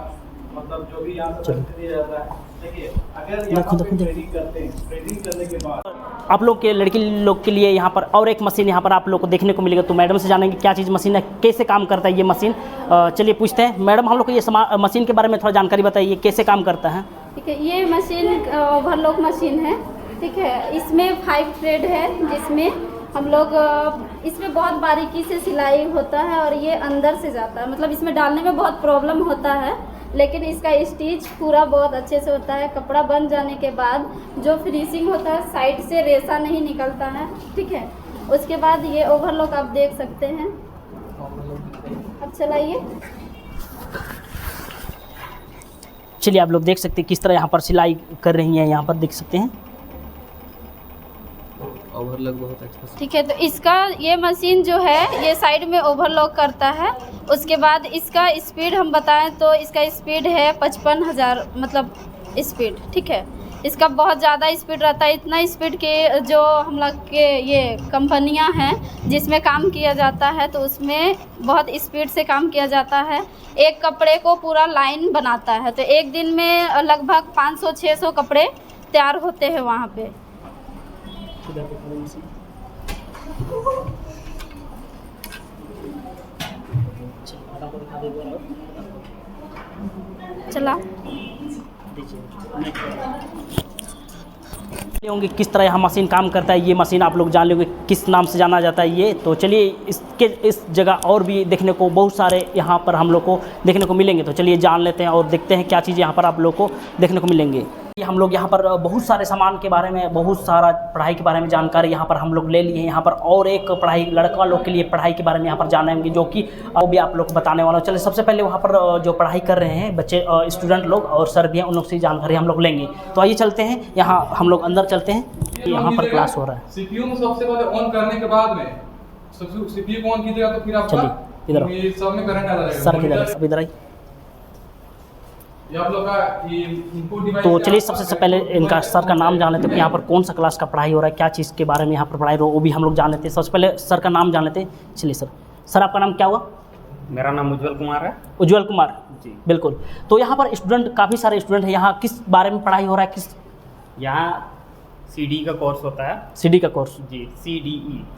मतलब जो भी यहाँ से दिया जाता है। देखिए अगर यहाँ पे ट्रेनिंग करते हैं, ट्रेनिंग करने के बाद आप लोग के लड़की लोग के लिए यहाँ पर और एक मशीन यहाँ पर आप लोग को देखने को मिलेगा। तो मैडम से जानेंगे क्या चीज़ मशीन है, कैसे काम करता है ये मशीन। चलिए पूछते हैं मैडम, हम लोग को ये मशीन के बारे में थोड़ा जानकारी बताइए, कैसे काम करता है। ठीक है, ये मशीन ओवरलॉक मशीन है। ठीक है, इसमें 5 थ्रेड है जिसमें हम लोग इसमें बहुत बारीकी से सिलाई होता है और ये अंदर से जाता है। मतलब इसमें डालने में बहुत प्रॉब्लम होता है, लेकिन इसका स्टिच पूरा बहुत अच्छे से होता है। कपड़ा बन जाने के बाद जो फिनिशिंग होता है, साइड से रेसा नहीं निकलता है। ठीक है, उसके बाद ये ओवरलॉक आप देख सकते हैं। अब चलाइए। चलिए आप लोग देख सकते हैं किस तरह यहाँ पर सिलाई कर रही हैं, यहाँ पर देख सकते हैं। ओवरलॉक बहुत अच्छा। ठीक है, तो इसका ये मशीन जो है ये साइड में ओवरलॉक करता है। उसके बाद इसका स्पीड हम बताएं तो इसका स्पीड है 55,000 मतलब स्पीड। ठीक है, इसका बहुत ज़्यादा स्पीड रहता है। इतना स्पीड के जो हम लोग के ये कंपनियां हैं जिसमें काम किया जाता है तो उसमें बहुत स्पीड से काम किया जाता है। एक कपड़े को पूरा लाइन बनाता है, तो एक दिन में लगभग 500-600 कपड़े तैयार होते हैं वहाँ पे। चला होंगे किस तरह यहाँ मशीन काम करता है। ये मशीन आप लोग जान लोगे किस नाम से जाना जाता है ये। तो चलिए इस जगह और भी देखने को बहुत सारे यहाँ पर हम लोग को देखने को मिलेंगे। तो चलिए जान लेते हैं और देखते हैं क्या चीज़ यहाँ पर आप लोग को देखने को मिलेंगे। हम लोग यहाँ पर बहुत सारे सामान के बारे में, बहुत सारा पढ़ाई के बारे में जानकारी यहाँ पर हम लोग ले लिए हैं। यहाँ पर और एक पढ़ाई लड़का लोग के लिए पढ़ाई के बारे में यहाँ पर जानेंगे, जो कि वो भी आप लोग को बताने वाला हूँ। चलिए सबसे पहले वहाँ पर जो पढ़ाई कर रहे हैं बच्चे, स्टूडेंट लोग और सर भी हैं, उन लोग से जानकारी हम लोग लेंगे। तो आइए चलते हैं, यहाँ हम लोग अंदर चलते हैं। यहाँ पर क्लास हो रहा है। सीपीयू में सबसे पहले ऑन करने के बाद में सीपीयू को ऑन कीजिएगा तो फिर आपका चलिए इधर सब में करंट आ जाएगा। सर किधर इधर आइए। आप लोग का इनपुट डिवाइस। तो चलिए सबसे पहले इनका सर का नाम जान लेते हैं कि यहाँ पर कौन सा क्लास का पढ़ाई हो रहा है, क्या चीज़ के बारे में यहाँ पर पढ़ाई हो रहा है वो भी हम लोग जान लेते हैं। सबसे पहले सर का नाम जान लेते हैं। चलिए सर आपका नाम क्या हुआ? मेरा नाम उज्जवल कुमार है। उज्जवल कुमार जी बिल्कुल। तो यहाँ पर स्टूडेंट काफ़ी सारे स्टूडेंट हैं, यहाँ किस बारे में पढ़ाई हो रहा है? किस यहाँ सीडी का कोर्स होता है। सीडी का कोर्स? जी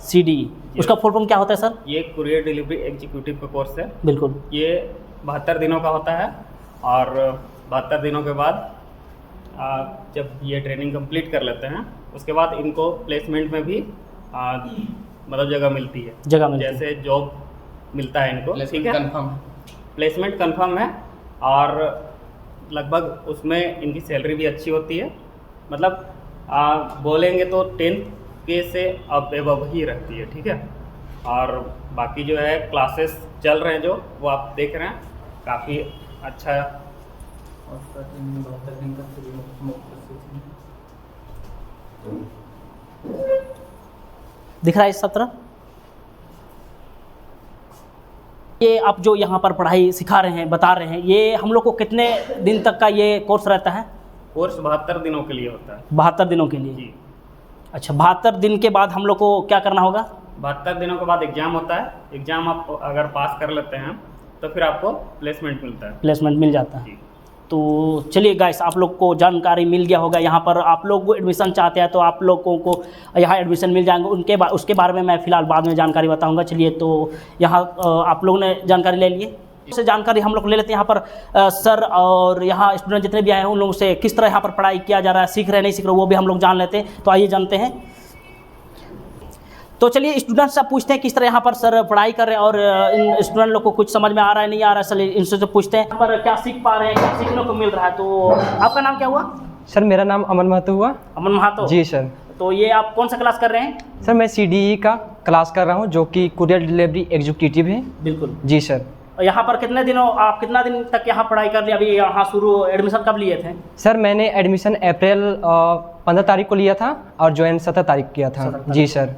सीडीई उसका फुल फॉर्म क्या होता है सर? ये कुरियर डिलीवरी एग्जीक्यूटिव का कोर्स है। बिल्कुल। ये 72 दिनों का होता है और 72 दिनों के बाद जब ये ट्रेनिंग कंप्लीट कर लेते हैं उसके बाद इनको प्लेसमेंट में भी मतलब जगह मिलती है। जैसे जॉब मिलता है इनको। ठीक है, प्लेसमेंट कंफर्म है और लगभग उसमें इनकी सैलरी भी अच्छी होती है। मतलब बोलेंगे तो 10 के से अब एबव ही रहती है। ठीक है, और बाकी जो है क्लासेस चल रहे हैं जो वो आप देख रहे हैं, काफ़ी अच्छा है। दिख रहा है इस तरह। ये आप जो यहाँ पर पढ़ाई सिखा रहे हैं, बता रहे हैं, ये हम लोग को कितने दिन तक का ये कोर्स रहता है? कोर्स 72 दिनों के लिए होता है। 72 दिनों के लिए जी। अच्छा, 72 दिन के बाद हम लोग को क्या करना होगा? 72 दिनों के बाद एग्ज़ाम होता है। एग्ज़ाम आप अगर पास कर लेते हैं तो फिर आपको प्लेसमेंट मिलता है। प्लेसमेंट मिल जाता है। तो चलिए गाइस, आप लोग को जानकारी मिल गया होगा। यहाँ पर आप लोग को एडमिशन चाहते हैं तो आप लोगों को यहाँ एडमिशन मिल जाएंगे। उसके बारे में मैं फ़िलहाल बाद में जानकारी बताऊँगा। चलिए, तो यहाँ आप लोगों ने जानकारी ले लिए, इससे जानकारी हम लोग ले लेते हैं। यहाँ पर सर और यहाँ स्टूडेंट जितने भी आए हैं उन लोगों से किस तरह यहाँ पर पढ़ाई किया जा रहा है, सीख रहे नहीं सीख रहे, वो भी हम लोग जान लेते हैं। तो आइए जानते हैं। तो चलिए स्टूडेंट से पूछते हैं किस तरह यहाँ पर सर पढ़ाई कर रहे हैं और इन स्टूडेंट लोग को कुछ समझ में आ रहा है नहीं आ रहा है। चलिए इनसे तो पूछते हैं यहाँ पर क्या सीख पा रहे हैं, क्या सीखने को मिल रहा है। तो आपका नाम क्या हुआ? सर मेरा नाम अमन महतो हुआ। अमन महतो जी सर। तो ये आप कौन सा क्लास कर रहे हैं? सर मैं सीडीई का क्लास कर रहा हूँ, जो कि कुरियर डिलीवरी एग्जीक्यूटिव है। बिल्कुल जी सर। यहाँ पर कितना दिन तक यहाँ पढ़ाई कर ली? अभी यहाँ शुरू एडमिशन कब लिए थे? सर मैंने एडमिशन अप्रैल 15 तारीख को लिया था और ज्वाइन 17 तारीख किया था। जी सर।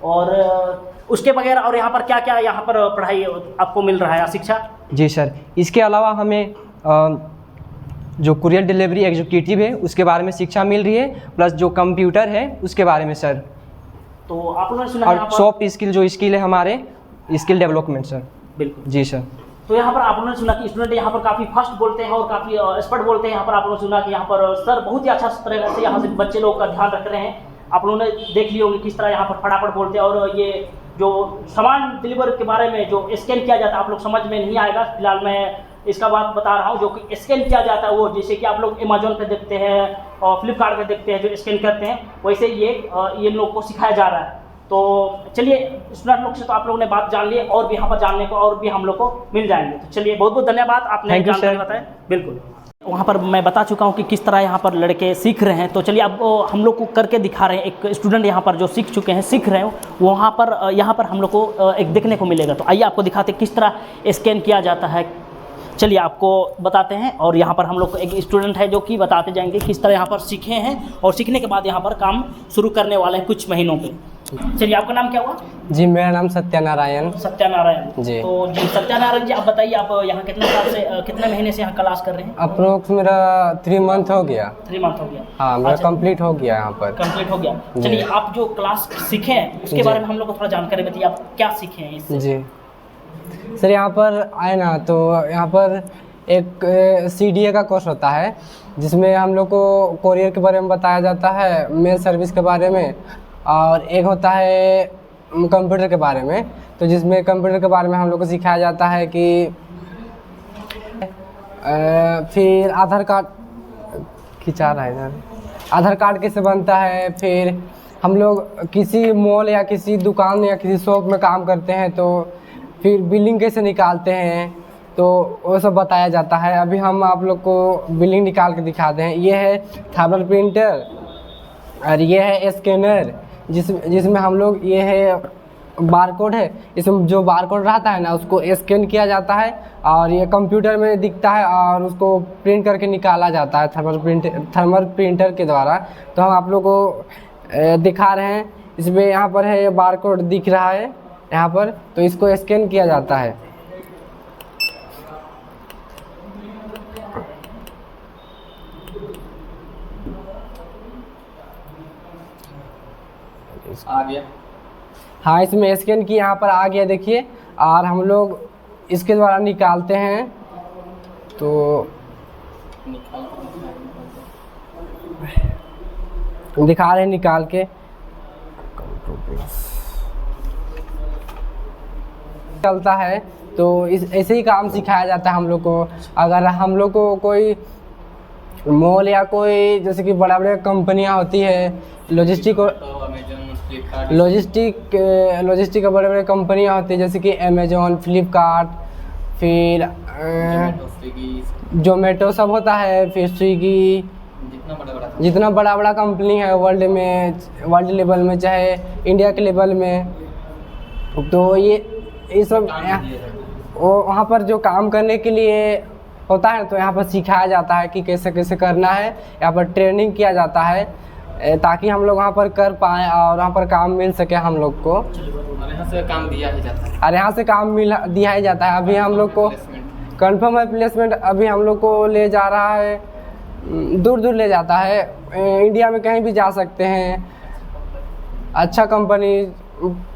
और उसके बगैर और यहाँ पर क्या क्या यहाँ पर पढ़ाई आपको मिल रहा है, शिक्षा? जी सर, इसके अलावा हमें जो कुरियर डिलीवरी एग्जीक्यूटिव है उसके बारे में शिक्षा मिल रही है, प्लस जो कंप्यूटर है उसके बारे में सर। तो आप लोगों ने सुना और सॉफ्ट स्किल जो स्किल है हमारे स्किल डेवलपमेंट सर। बिल्कुल जी सर। तो यहाँ पर आप लोगों ने सुना कि स्टूडेंट यहाँ पर काफ़ी फास्ट बोलते हैं और काफ़ी एक्सपर्ट बोलते हैं। यहाँ पर आप लोगों ने सुना कि यहाँ पर सर बहुत ही अच्छा तरह से यहाँ से बच्चे लोग का ध्यान रख रहे हैं। आप लोगों ने देख लिया होगी किस तरह यहाँ पर फटाफट बोलते हैं। और ये जो सामान डिलीवर के बारे में जो स्कैन किया जाता है, आप लोग समझ में नहीं आएगा, फिलहाल मैं इसका बात बता रहा हूँ। जो कि स्कैन किया जाता है वो जैसे कि आप लोग अमेजोन पे देखते हैं और फ्लिपकार्ट पे देखते हैं जो स्कैन करते हैं, वैसे ये लोग को सिखाया जा रहा है। तो चलिए स्टूडेंट लोग से तो आप लोगों ने बात जान ली, और भी यहाँ पर जानने को और भी हम लोग को मिल जाएंगे। तो चलिए बहुत बहुत धन्यवाद, आपने जानकारी बताया। बिल्कुल, वहाँ पर मैं बता चुका हूँ कि किस तरह यहाँ पर लड़के सीख रहे हैं। तो चलिए अब हम लोग को करके दिखा रहे हैं। एक स्टूडेंट यहाँ पर जो सीख चुके हैं, सीख रहे हैं, वहाँ पर यहाँ पर हम लोग को एक देखने को मिलेगा। तो आइए आपको दिखाते किस तरह स्कैन किया जाता है। चलिए आपको बताते हैं। और यहाँ पर हम लोग को एक स्टूडेंट है जो कि बताते जाएंगे किस तरह यहाँ पर सीखे हैं और सीखने के बाद यहाँ पर काम शुरू करने वाले हैं कुछ महीनों पे। चलिए आपका नाम क्या हुआ? जी मेरा नाम सत्यानारायण। सत्यानारायण जी। तो जी सत्यानारायण जी, आप बताइए आप यहाँ कितने महीने से यहाँ क्लास कर रहे हैं? अप्रोक्स मेरा 3 मंथ हो गया। 3 मंथ हो गया। हाँ मेरा कंप्लीट हो गया यहाँ पर। कंप्लीट हो गया। चलिए आप जो क्लास सीखे हैं उसके बारे में हम लोग को थोड़ा जानकारी बताइए, आप क्या सीखे हैं इससे? जी सर, यहाँ पर आए ना तो यहाँ पर एक CDA का कोर्स होता है जिसमें हम लोग को कोरियर के बारे में बताया जाता है, मेल सर्विस के बारे में, और एक होता है कंप्यूटर के बारे में। तो जिसमें कंप्यूटर के बारे में हम लोग को सिखाया जाता है कि फिर आधार कार्ड खिंचा रहा है इधर, आधार कार्ड कैसे बनता है। फिर हम लोग किसी मॉल या किसी दुकान या किसी शॉप में काम करते हैं तो फिर बिलिंग कैसे निकालते हैं, तो वो सब बताया जाता है। अभी हम आप लोग को बिलिंग निकाल के दिखाते हैं। ये है थर्मल प्रिंटर और ये है स्कैनर जिसमें हम लोग, ये है बारकोड है, इसमें जो बारकोड रहता है ना उसको स्कैन किया जाता है और ये कंप्यूटर में दिखता है और उसको प्रिंट करके निकाला जाता है थर्मल प्रिंटर के द्वारा। तो हम आप लोग को दिखा रहे हैं। इसमें यहाँ पर है बारकोड दिख रहा है यहाँ पर, तो इसको स्कैन किया जाता है। आ गया। हाँ इसमें स्कैन की यहाँ पर आ गया देखिए, और हम लोग इसके द्वारा निकालते हैं। तो दिखा रहे हैं निकाल के, चलता है। तो ऐसे ही काम सिखाया जाता है हम लोग को। अगर हम लोग को कोई मॉल या कोई जैसे कि बड़ा बड़ा कंपनियां होती है, लॉजिस्टिक का बड़े बड़े कंपनियां होती है जैसे कि अमेजोन, फ्लिपकार्ट, फिर जोमेटो सब होता है, फिर स्विगी, जितना बड़ा बड़ा कंपनी है वर्ल्ड लेवल में चाहे इंडिया के लेवल में, तो ये सब वहाँ पर जो काम करने के लिए होता है तो यहाँ पर सिखाया जाता है कि कैसे कैसे करना है। यहाँ पर ट्रेनिंग किया जाता है ताकि हम लोग वहाँ पर कर पाएँ और वहाँ पर काम मिल सके हम लोग को। यहाँ से काम दिया ही जाता है। और यहाँ से काम दिया ही जाता है। अभी हम लोग को कंफर्म है प्लेसमेंट, अभी हम लोग को ले जा रहा है, दूर दूर ले जाता है, इंडिया में कहीं भी जा सकते हैं। अच्छा कंपनी,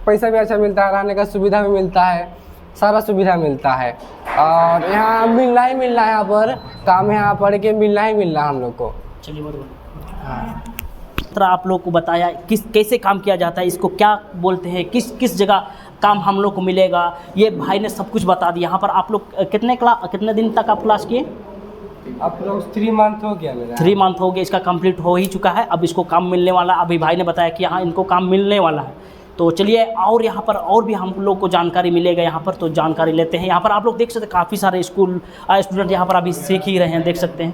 पैसा भी अच्छा मिलता है, रहने का सुविधा भी मिलता है, सारा सुविधा मिलता है। और यहाँ मिलना ही मिलना है, यहाँ पर काम यहाँ पढ़ के मिलना ही मिलना है हम लोग को। चलिए बहुत तरह आप लोग को बताया कैसे काम किया जाता है, इसको क्या बोलते हैं, किस जगह काम हम लोग को मिलेगा, ये भाई ने सब कुछ बता दिया। यहाँ पर आप लोग कितने दिन तक आप क्लास किए? अप्रोक्स 3 मंथ हो गया मेरा। 3 मंथ हो गया, इसका कंप्लीट हो ही चुका है। अब इसको काम मिलने वाला, अभी भाई ने बताया कि हाँ इनको काम मिलने वाला है। तो चलिए और यहाँ पर और भी हम लोग को जानकारी मिलेगा यहाँ पर, तो जानकारी लेते हैं। यहाँ पर आप लोग देख सकते हैं काफ़ी सारे स्टूडेंट यहाँ पर अभी सीख ही रहे हैं, देख सकते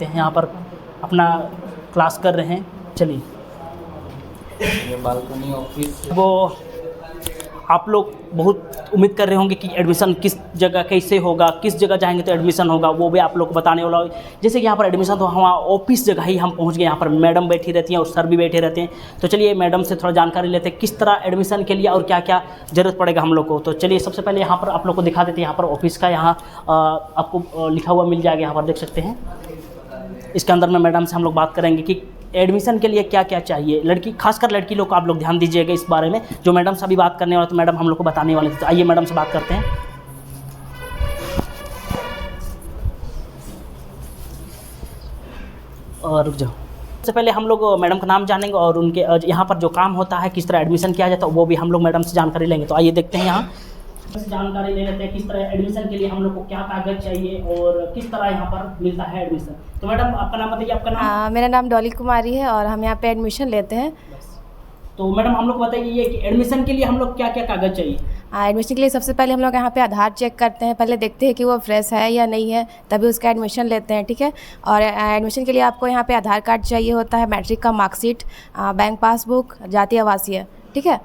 हैं, यहाँ पर अपना क्लास कर रहे हैं। चलिए बालकनी ऑफिस, वो आप लोग बहुत उम्मीद कर रहे होंगे कि एडमिशन किस जगह कैसे होगा, किस जगह जाएंगे तो एडमिशन होगा, वो भी आप लोग को बताने वाला हूँ। जैसे कि यहाँ पर एडमिशन तो हम ऑफिस जगह ही हम पहुँच गए, यहाँ पर मैडम बैठी रहती हैं और सर भी बैठे रहते हैं। तो चलिए मैडम से थोड़ा जानकारी लेते हैं किस तरह एडमिशन के लिए और क्या क्या ज़रूरत पड़ेगा हम लोग को। तो चलिए सबसे पहले यहाँ पर आप लोग को दिखा देते हैं, यहाँ पर ऑफिस का यहाँ आपको लिखा हुआ मिल जाएगा, यहाँ पर देख सकते हैं। इसके अंदर में मैडम से हम लोग बात करेंगे कि एडमिशन के लिए क्या क्या चाहिए, लड़की खासकर लड़की लोग को आप लोग ध्यान दीजिएगा इस बारे में। जो मैडम से अभी बात करने वाले तो मैडम हम लोग को बताने वाले थे। तो आइए मैडम से बात करते हैं। और रुक जाओ, सबसे पहले हम लोग मैडम का नाम जानेंगे और उनके यहाँ पर जो काम होता है, किस तरह एडमिशन किया जाता है, वो भी हम लोग मैडम से जानकारी लेंगे। तो आइए देखते हैं, यहाँ जानकारी ले लेते हैं किस तरह एडमिशन के लिए हम लोग को क्या कागज चाहिए और किस तरह यहाँ पर मिलता है एडमिशन। तो मैडम आपका नाम बताइए। आपका नाम? मेरा नाम डॉली कुमारी है और हम यहाँ पे एडमिशन लेते हैं। तो मैडम हम लोग को बताइए कि एडमिशन के लिए हम लोग क्या क्या कागज चाहिए। एडमिशन के लिए सबसे पहले हम लोग यहाँ पे आधार चेक करते हैं, पहले देखते हैं कि वो फ्रेश है या नहीं है, तभी उसका एडमिशन लेते हैं, ठीक है। और एडमिशन के लिए आपको यहाँ पे आधार कार्ड चाहिए होता है, मैट्रिक का मार्कशीट, बैंक पासबुक, जाति आवासीय, ठीक है।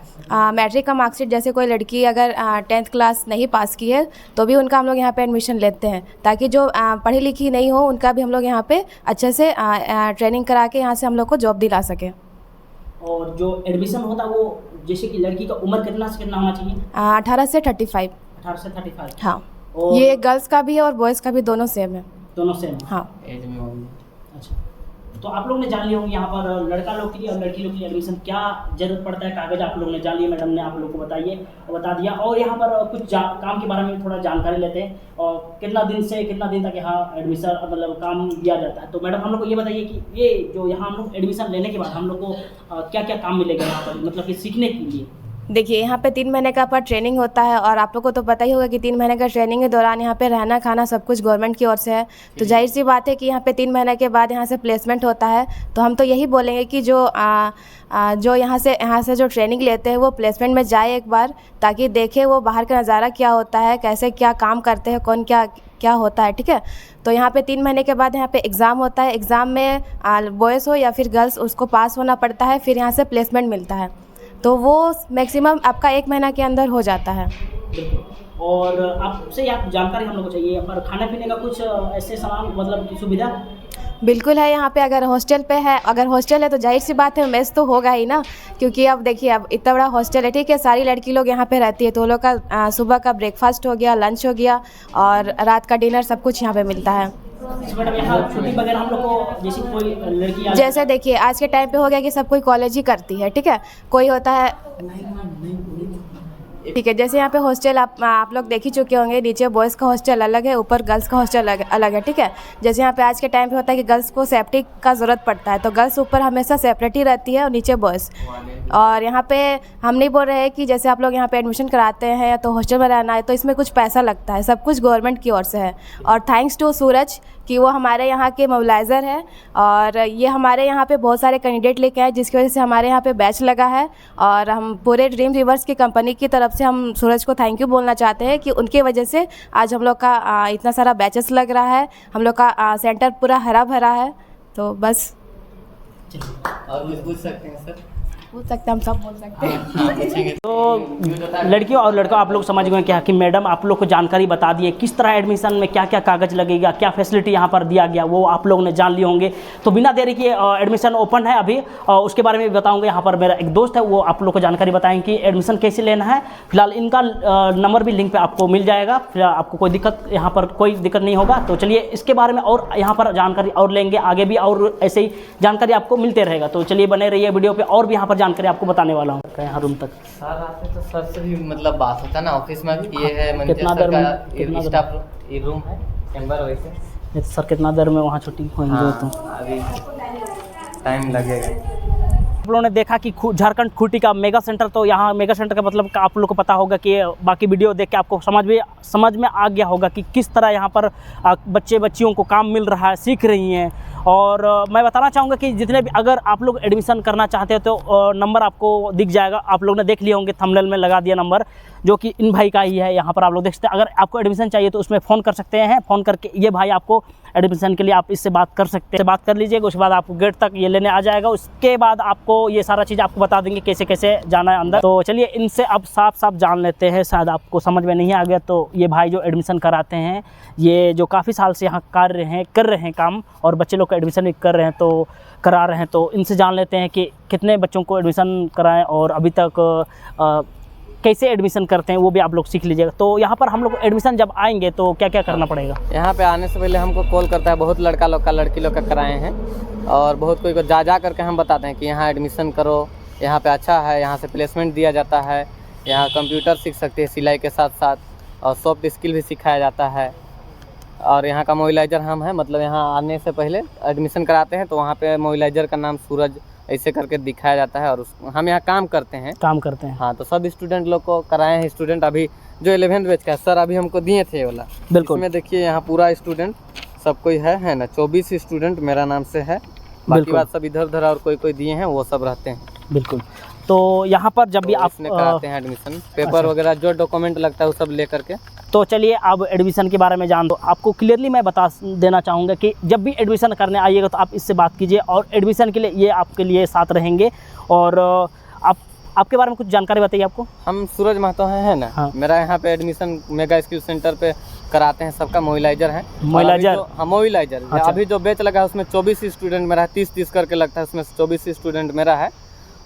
मैट्रिक का मार्कशीट, जैसे कोई लड़की अगर 10th क्लास नहीं पास की है तो भी उनका हम लोग यहाँ पे एडमिशन लेते हैं, ताकि जो पढ़ी लिखी नहीं हो उनका भी हम लोग यहाँ पे अच्छे से ट्रेनिंग करा के यहाँ से हम लोग को जॉब दिला सकें। और जो एडमिशन होता है वो जैसे कि लड़की का उम्र कितना से कितना होना चाहिए? 18 से 35। 18 से 35, हाँ। ये गर्ल्स का भी है और बॉयज़ का भी, दोनों सेम है। दोनों सेम? हाँ। एज में होंगे। अच्छा, तो आप लोग ने जान लिया होंगे यहाँ पर लड़का लोग के लिए और लड़की लोग के लिए एडमिशन क्या जरूरत पड़ता है, कागज आप लोग ने जान लिया, मैडम ने आप लोग को बता दिया। और यहाँ पर कुछ काम के बारे में थोड़ा जानकारी लेते हैं, और कितना दिन से कितना दिन तक यहाँ एडमिशन मतलब काम दिया जाता है। तो मैडम हम लोग को ये बताइए कि ये जो यहाँ हम लोग एडमिशन लेने के बाद हम लोग को क्या क्या काम मिलेगा यहाँ पर, मतलब कि सीखने के लिए? देखिए, यहाँ पे 3 महीने का पर ट्रेनिंग होता है और आप लोग को तो पता ही होगा कि 3 महीने का ट्रेनिंग के दौरान यहाँ पे रहना खाना सब कुछ गवर्नमेंट की ओर से है। तो जाहिर सी बात है कि यहाँ पे 3 महीने के बाद यहाँ से प्लेसमेंट होता है। तो हम तो यही बोलेंगे कि जो यहाँ से जो ट्रेनिंग लेते हैं वो प्लेसमेंट में जाए एक बार, ताकि देखे वो बाहर का नज़ारा क्या होता है, कैसे क्या काम करते हैं, कौन क्या होता है, ठीक है। तो यहाँ पे 3 महीने के बाद यहाँ पे एग्ज़ाम होता है। एग्ज़ाम में बॉयज़ हो या फिर गर्ल्स, उसको पास होना पड़ता है, फिर यहाँ से प्लेसमेंट मिलता है। तो वो मैक्सिमम आपका 1 महीना के अंदर हो जाता है। और आपसे आप जानकारी हम लोग को चाहिए, पर खाने पीने का कुछ ऐसे सामान मतलब की सुविधा बिल्कुल है यहाँ पे। अगर हॉस्टल है तो जाहिर सी बात है मेस तो होगा ही ना, क्योंकि अब देखिए अब इतना बड़ा हॉस्टल है, ठीक है, सारी लड़की लोग यहाँ पे रहती है, तो वो लोग का सुबह का ब्रेकफास्ट हो गया, लंच हो गया और रात का डिनर सब कुछ यहाँ पे मिलता है। छुट्टी वगैरह हम लोग को जैसे कोई लड़की जैसे देखिए आज के टाइम पे हो गया कि सब कोई कॉलेज ही करती है, ठीक है, कोई होता है, ठीक है। जैसे यहाँ पे हॉस्टल आप लोग देख ही चुके होंगे, नीचे बॉयज़ का हॉस्टल अलग है, ऊपर गर्ल्स का हॉस्टल अलग है, ठीक है। जैसे यहाँ पे आज के टाइम पे होता है कि गर्ल्स को सेफ्टी का ज़रूरत पड़ता है, तो गर्ल्स ऊपर हमेशा सेपरेट ही रहती है और नीचे बॉयज़। और यहाँ पे हम नहीं बोल रहे हैं कि जैसे आप लोग यहाँ पे एडमिशन कराते हैं तो हॉस्टल में रहना है, तो इसमें कुछ पैसा लगता है, सब कुछ गवर्नमेंट की ओर से है। और थैंक्स टू सूरज कि वो हमारे यहाँ के मोबिलाइज़र है और ये हमारे यहाँ पे बहुत सारे कैंडिडेट लेके आए, जिसकी वजह से हमारे यहाँ पे बैच लगा है। और हम पूरे ड्रीम रिवर्स की कंपनी की तरफ से हम सूरज को थैंक यू बोलना चाहते हैं कि उनके वजह से आज हम लोग का इतना सारा बैचेस लग रहा है, हम लोग का सेंटर पूरा हरा भरा है। तो बस और कुछ पूछ सकते हैं सर? पूछ सकते हैं, हम सब बोल सकते हैं। तो लड़कियों और लड़का आप लोग समझ गए क्या कि मैडम आप लोग को जानकारी बता दी है किस तरह एडमिशन में क्या क्या कागज लगेगा, क्या फैसिलिटी यहाँ पर दिया गया, वो आप लोग ने जान लिए होंगे। तो बिना देरी के एडमिशन ओपन है अभी, उसके बारे में बताऊँगा। यहाँ पर मेरा एक दोस्त है, वो आप लोग को जानकारी बताएंगे कि एडमिशन कैसे लेना है। फिलहाल इनका नंबर भी लिंक पर आपको मिल जाएगा, फिलहाल आपको कोई दिक्कत यहाँ पर कोई दिक्कत नहीं होगा। तो चलिए इसके बारे में और यहाँ पर जानकारी और लेंगे, आगे भी और ऐसे ही जानकारी आपको मिलते रहेगा। तो चलिए बने रहिए वीडियो पे, और भी यहाँ पर जानकारी आपको बताने वाला हूँ यहाँ रूम तक। सर आते तो सर से भी मतलब बात होता है ना ऑफिस में भी। ये है कितना देर में स्टाफ रूम है, चैम्बर वैसे। सर कितना देर में वहाँ छुट्टी होंगे? तो अभी टाइम लगेगा। आप लोगों ने देखा कि झारखंड खूंटी का मेगा सेंटर, तो यहाँ मेगा सेंटर का मतलब आप लोग को पता होगा कि बाकी वीडियो देख के आपको समझ में आ गया होगा कि किस तरह यहाँ पर बच्चियों को काम मिल रहा है, सीख रही हैं। और मैं बताना चाहूँगा कि जितने भी अगर आप लोग एडमिशन करना चाहते हो तो नंबर आपको दिख जाएगा, आप लोग ने देख लिए होंगे, थंबनेल में लगा दिया नंबर, जो कि इन भाई का ही है। यहाँ पर आप लोग देख सकते हैं, अगर आपको एडमिशन चाहिए तो उसमें फ़ोन कर सकते हैं। फ़ोन करके ये भाई आपको एडमिशन के लिए आप इससे बात कर सकते हैं, बात कर लीजिएगा। उसके बाद आपको गेट तक ये लेने आ जाएगा, उसके बाद आपको ये सारा चीज़ आपको बता देंगे कैसे कैसे जाना है अंदर। तो चलिए इनसे अब साफ साफ जान लेते हैं, शायद आपको समझ में नहीं आ गया। तो ये भाई जो एडमिशन कराते हैं, ये जो काफ़ी साल से यहाँ कर रहे हैं काम, और बच्चे लोग का एडमिशन भी करा रहे हैं। तो इनसे जान लेते हैं कि कितने बच्चों को एडमिशन कराएं और अभी तक कैसे एडमिशन करते हैं, वो भी आप लोग सीख लीजिएगा। तो यहाँ पर हम लोग एडमिशन जब आएंगे तो क्या क्या करना पड़ेगा? यहाँ पे आने से पहले हमको कॉल करता है, बहुत लड़का लोग का लड़की लोग का कराए हैं, और बहुत कोई को जा करके हम बताते हैं कि यहाँ एडमिशन करो, यहाँ पे अच्छा है, यहाँ से प्लेसमेंट दिया जाता है, यहाँ कंप्यूटर सीख सकते हैं सिलाई के साथ साथ, और सॉफ्ट स्किल भी सिखाया जाता है। और यहाँ का मोबिलाइजर हम हैं, मतलब यहाँ आने से पहले एडमिशन कराते हैं तो वहाँ पे मोबिलाइजर का नाम सूरज ऐसे करके दिखाया जाता है, और हम यहाँ काम करते हैं। हाँ, तो सब स्टूडेंट लोग को कराए हैं। स्टूडेंट अभी जो 11th बैच का है, सर अभी हमको दिए थे ये वाला, बिल्कुल। इसमें देखिए यहाँ पूरा स्टूडेंट सब कोई है ना, 24 स्टूडेंट मेरा नाम से है, बाकी बात सब इधर उधर और कोई दिए हैं, वो सब रहते हैं। बिल्कुल। तो यहाँ पर जब भी आप कराते हैं एडमिशन, पेपर वगैरह जो डॉक्यूमेंट लगता है वो सब ले करके। तो चलिए अब एडमिशन के बारे में जान दो। आपको क्लियरली मैं बता देना चाहूँगा कि जब भी एडमिशन करने आइएगा तो आप इससे बात कीजिए, और एडमिशन के लिए ये आपके लिए साथ रहेंगे। और आपके बारे में कुछ जानकारी बताइए आपको। हम सूरज महतो हैं ना। हाँ। मेरा यहाँ पे एडमिशन मेगा स्किल सेंटर पे कराते हैं, सबका मोबिलाइजर है। मोबिलाइजर? हाँ, मोबिलाइजर। अच्छा। अभी जो बैच लगा है उसमें 24 स्टूडेंट मेरा है, 30 करके लगता है, उसमें 24 स्टूडेंट मेरा है,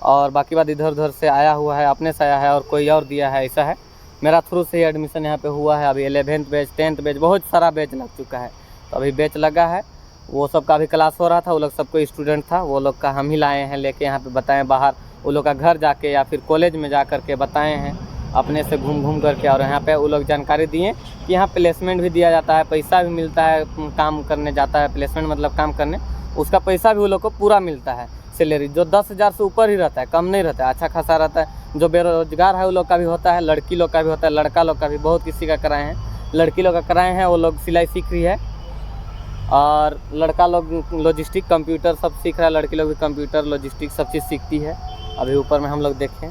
और बाकी बात इधर उधर से आया हुआ है, अपने से आया है और कोई और दिया है, ऐसा है। मेरा थ्रू से ही एडमिशन यहाँ पे हुआ है। अभी 11th बैच, 10th बैच, बहुत सारा बैच लग चुका है। तो अभी बैच लगा है, वो सब का भी क्लास हो रहा था, वो लोग सबको स्टूडेंट था, वो लोग का हम ही लाए हैं लेके यहाँ पे बताएं, बाहर वो लोग का घर जाके या फिर कॉलेज में जा कर के बताए हैं अपने से घूम करके। और यहाँ पे वो लोग जानकारी दिए कि यहाँ प्लेसमेंट भी दिया जाता है, पैसा भी मिलता है, काम करने जाता है, प्लेसमेंट मतलब काम करने, उसका पैसा भी वो लोग को पूरा मिलता है। सैलरी जो 10,000 से ऊपर ही रहता है, कम नहीं रहता है, अच्छा खासा रहता है। जो बेरोजगार है वो लोग का भी होता है, लड़की लोग का भी होता है, लड़का लोग का भी, बहुत किसी का कराए हैं। लड़की लोग का कराए हैं, वो लोग सिलाई सीख रही है, और लड़का लोग लॉजिस्टिक कंप्यूटर सब सीख रहा है, लड़की लोग भी कंप्यूटर लॉजिस्टिक सब चीज़ सीखती है। अभी ऊपर में हम लोग देखें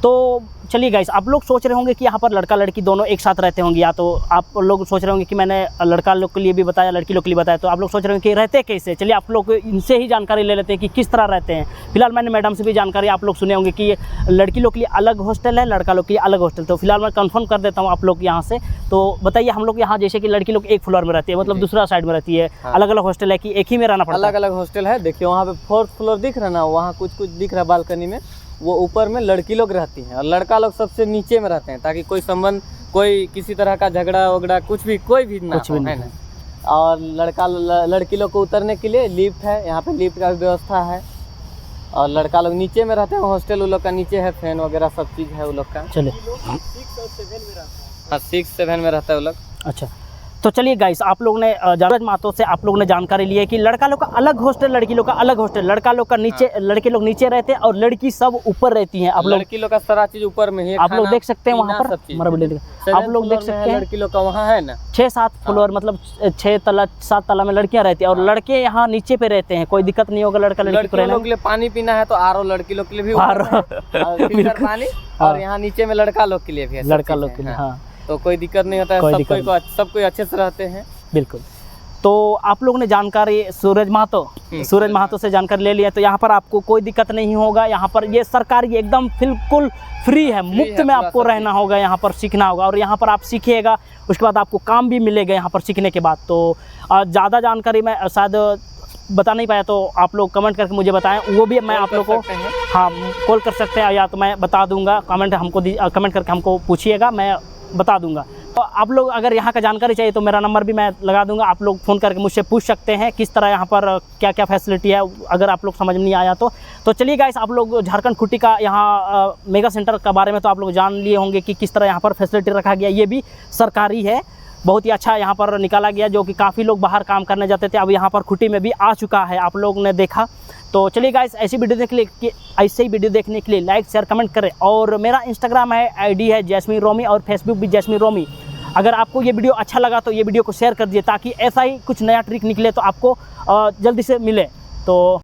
तो चलिए गाइस, आप लोग सोच रहे होंगे कि यहाँ पर लड़का लड़की दोनों एक साथ रहते होंगे, या तो आप लोग सोच रहे होंगे कि मैंने लड़का लोग के लिए भी बताया, लड़की लोग के लिए बताया, तो आप लोग सोच रहे होंगे कि रहते कैसे। चलिए आप लोग इनसे ही जानकारी ले लेते हैं कि किस तरह रहते हैं। फिलहाल मैंने मैडम से भी जानकारी आप लोग सुने होंगे कि लड़की लोग के लिए अलग हॉस्टल है, लड़का लोग के लिए अलग हॉस्टल। तो फिलहाल मैं कंफर्म कर देता हूँ आप लोग यहाँ से। तो बताइए, हम लोग यहाँ जैसे कि लड़की लोग एक फ्लोर में रहती है, मतलब दूसरा साइड में रहती है, अलग अलग हॉस्टल है कि एक ही में रहना पड़ता है? अलग अलग हॉस्टल है। देखिए वहाँ पे 4th फ्लोर दिख रहा है ना, वहाँ कुछ दिख रहा है बालकनी में, वो ऊपर में लड़की लोग रहती हैं और लड़का लोग सबसे नीचे में रहते हैं, ताकि कोई संबंध, कोई किसी तरह का झगड़ा वगड़ा कुछ भी कोई ना हो, है ना। और लड़की लोग को उतरने के लिए लिफ्ट है, यहाँ पे लिफ्ट का भी व्यवस्था है, और लड़का लोग नीचे में रहते हैं। हॉस्टल वो लोग का नीचे है, फैन वगैरह सब चीज़ है वो लोग का। चलिए 6-7 में रहता है वो लोग। अच्छा, तो चलिए गाइस, आप लोग ने सूरज महतो से आप लोग ने जानकारी ली है कि लड़का लोग का अलग हॉस्टल, लड़की लोग का अलग हॉस्टल। लड़का लोग का नीचे, लड़के लोग नीचे रहते हैं और लड़की सब ऊपर रहती हैं। आप लोग, लड़की लोग का सारा चीज ऊपर में ही, आप लोग देख सकते हैं वहाँ पर, आप लोग देख सकते हैं लड़की लोग का वहाँ है ना 6-7 फ्लोर, मतलब 6 तला 7 तला में लड़कियाँ रहती है, और लड़के यहाँ नीचे पे रहते हैं। कोई दिक्कत नहीं होगा लड़का लड़की को रहने। लोग के लिए पानी पीना है तो आरो लड़की लोग के लिए भी फिल्टर पानी, और यहाँ नीचे में लड़का लोग के लिए भी है, लड़का लोग के लिए। हाँ, तो कोई दिक्कत नहीं होता है, सब कोई अच्छे से रहते हैं। बिल्कुल। तो आप लोग ने जानकारी सूरज महतो से जानकारी ले लिया, तो यहाँ पर आपको कोई दिक्कत नहीं होगा। यहाँ पर ये सरकारी एकदम बिल्कुल फ्री है, मुफ्त में आपको रहना होगा, यहाँ पर सीखना होगा, और यहाँ पर आप सीखिएगा, उसके बाद आपको काम भी मिलेगा यहाँ पर सीखने के बाद। तो ज़्यादा जानकारी मैं शायद बता नहीं पाया, तो आप लोग कमेंट करके मुझे बताएं, वो भी मैं आप लोग को, हाँ, कॉल कर सकते हैं, या तो मैं बता दूंगा, कमेंट करके हमको पूछिएगा, मैं बता दूंगा। तो आप लोग अगर यहाँ का जानकारी चाहिए तो मेरा नंबर भी मैं लगा दूंगा, आप लोग फ़ोन करके मुझसे पूछ सकते हैं किस तरह यहाँ पर क्या क्या फैसिलिटी है, अगर आप लोग समझ में नहीं आया तो चलिए गाइस, आप लोग झारखंड खुटी का यहाँ मेगा सेंटर के बारे में तो आप लोग जान लिए होंगे कि किस तरह यहाँ पर फैसिलिटी रखा गया। ये भी सरकारी है, बहुत ही अच्छा यहाँ पर निकाला गया, जो कि काफ़ी लोग बाहर काम करने जाते थे, अब यहाँ पर खुटी में भी आ चुका है, आप लोग ने देखा। तो चलिए गाइस, ऐसे ही वीडियो देखने के लिए लाइक शेयर कमेंट करें, और मेरा इंस्टाग्राम है, आईडी है जैस्मीन रोमी, और फेसबुक भी जैस्मीन रोमी। अगर आपको ये वीडियो अच्छा लगा तो ये वीडियो को शेयर कर दीजिए ताकि ऐसा ही कुछ नया ट्रिक निकले तो आपको जल्दी से मिले। तो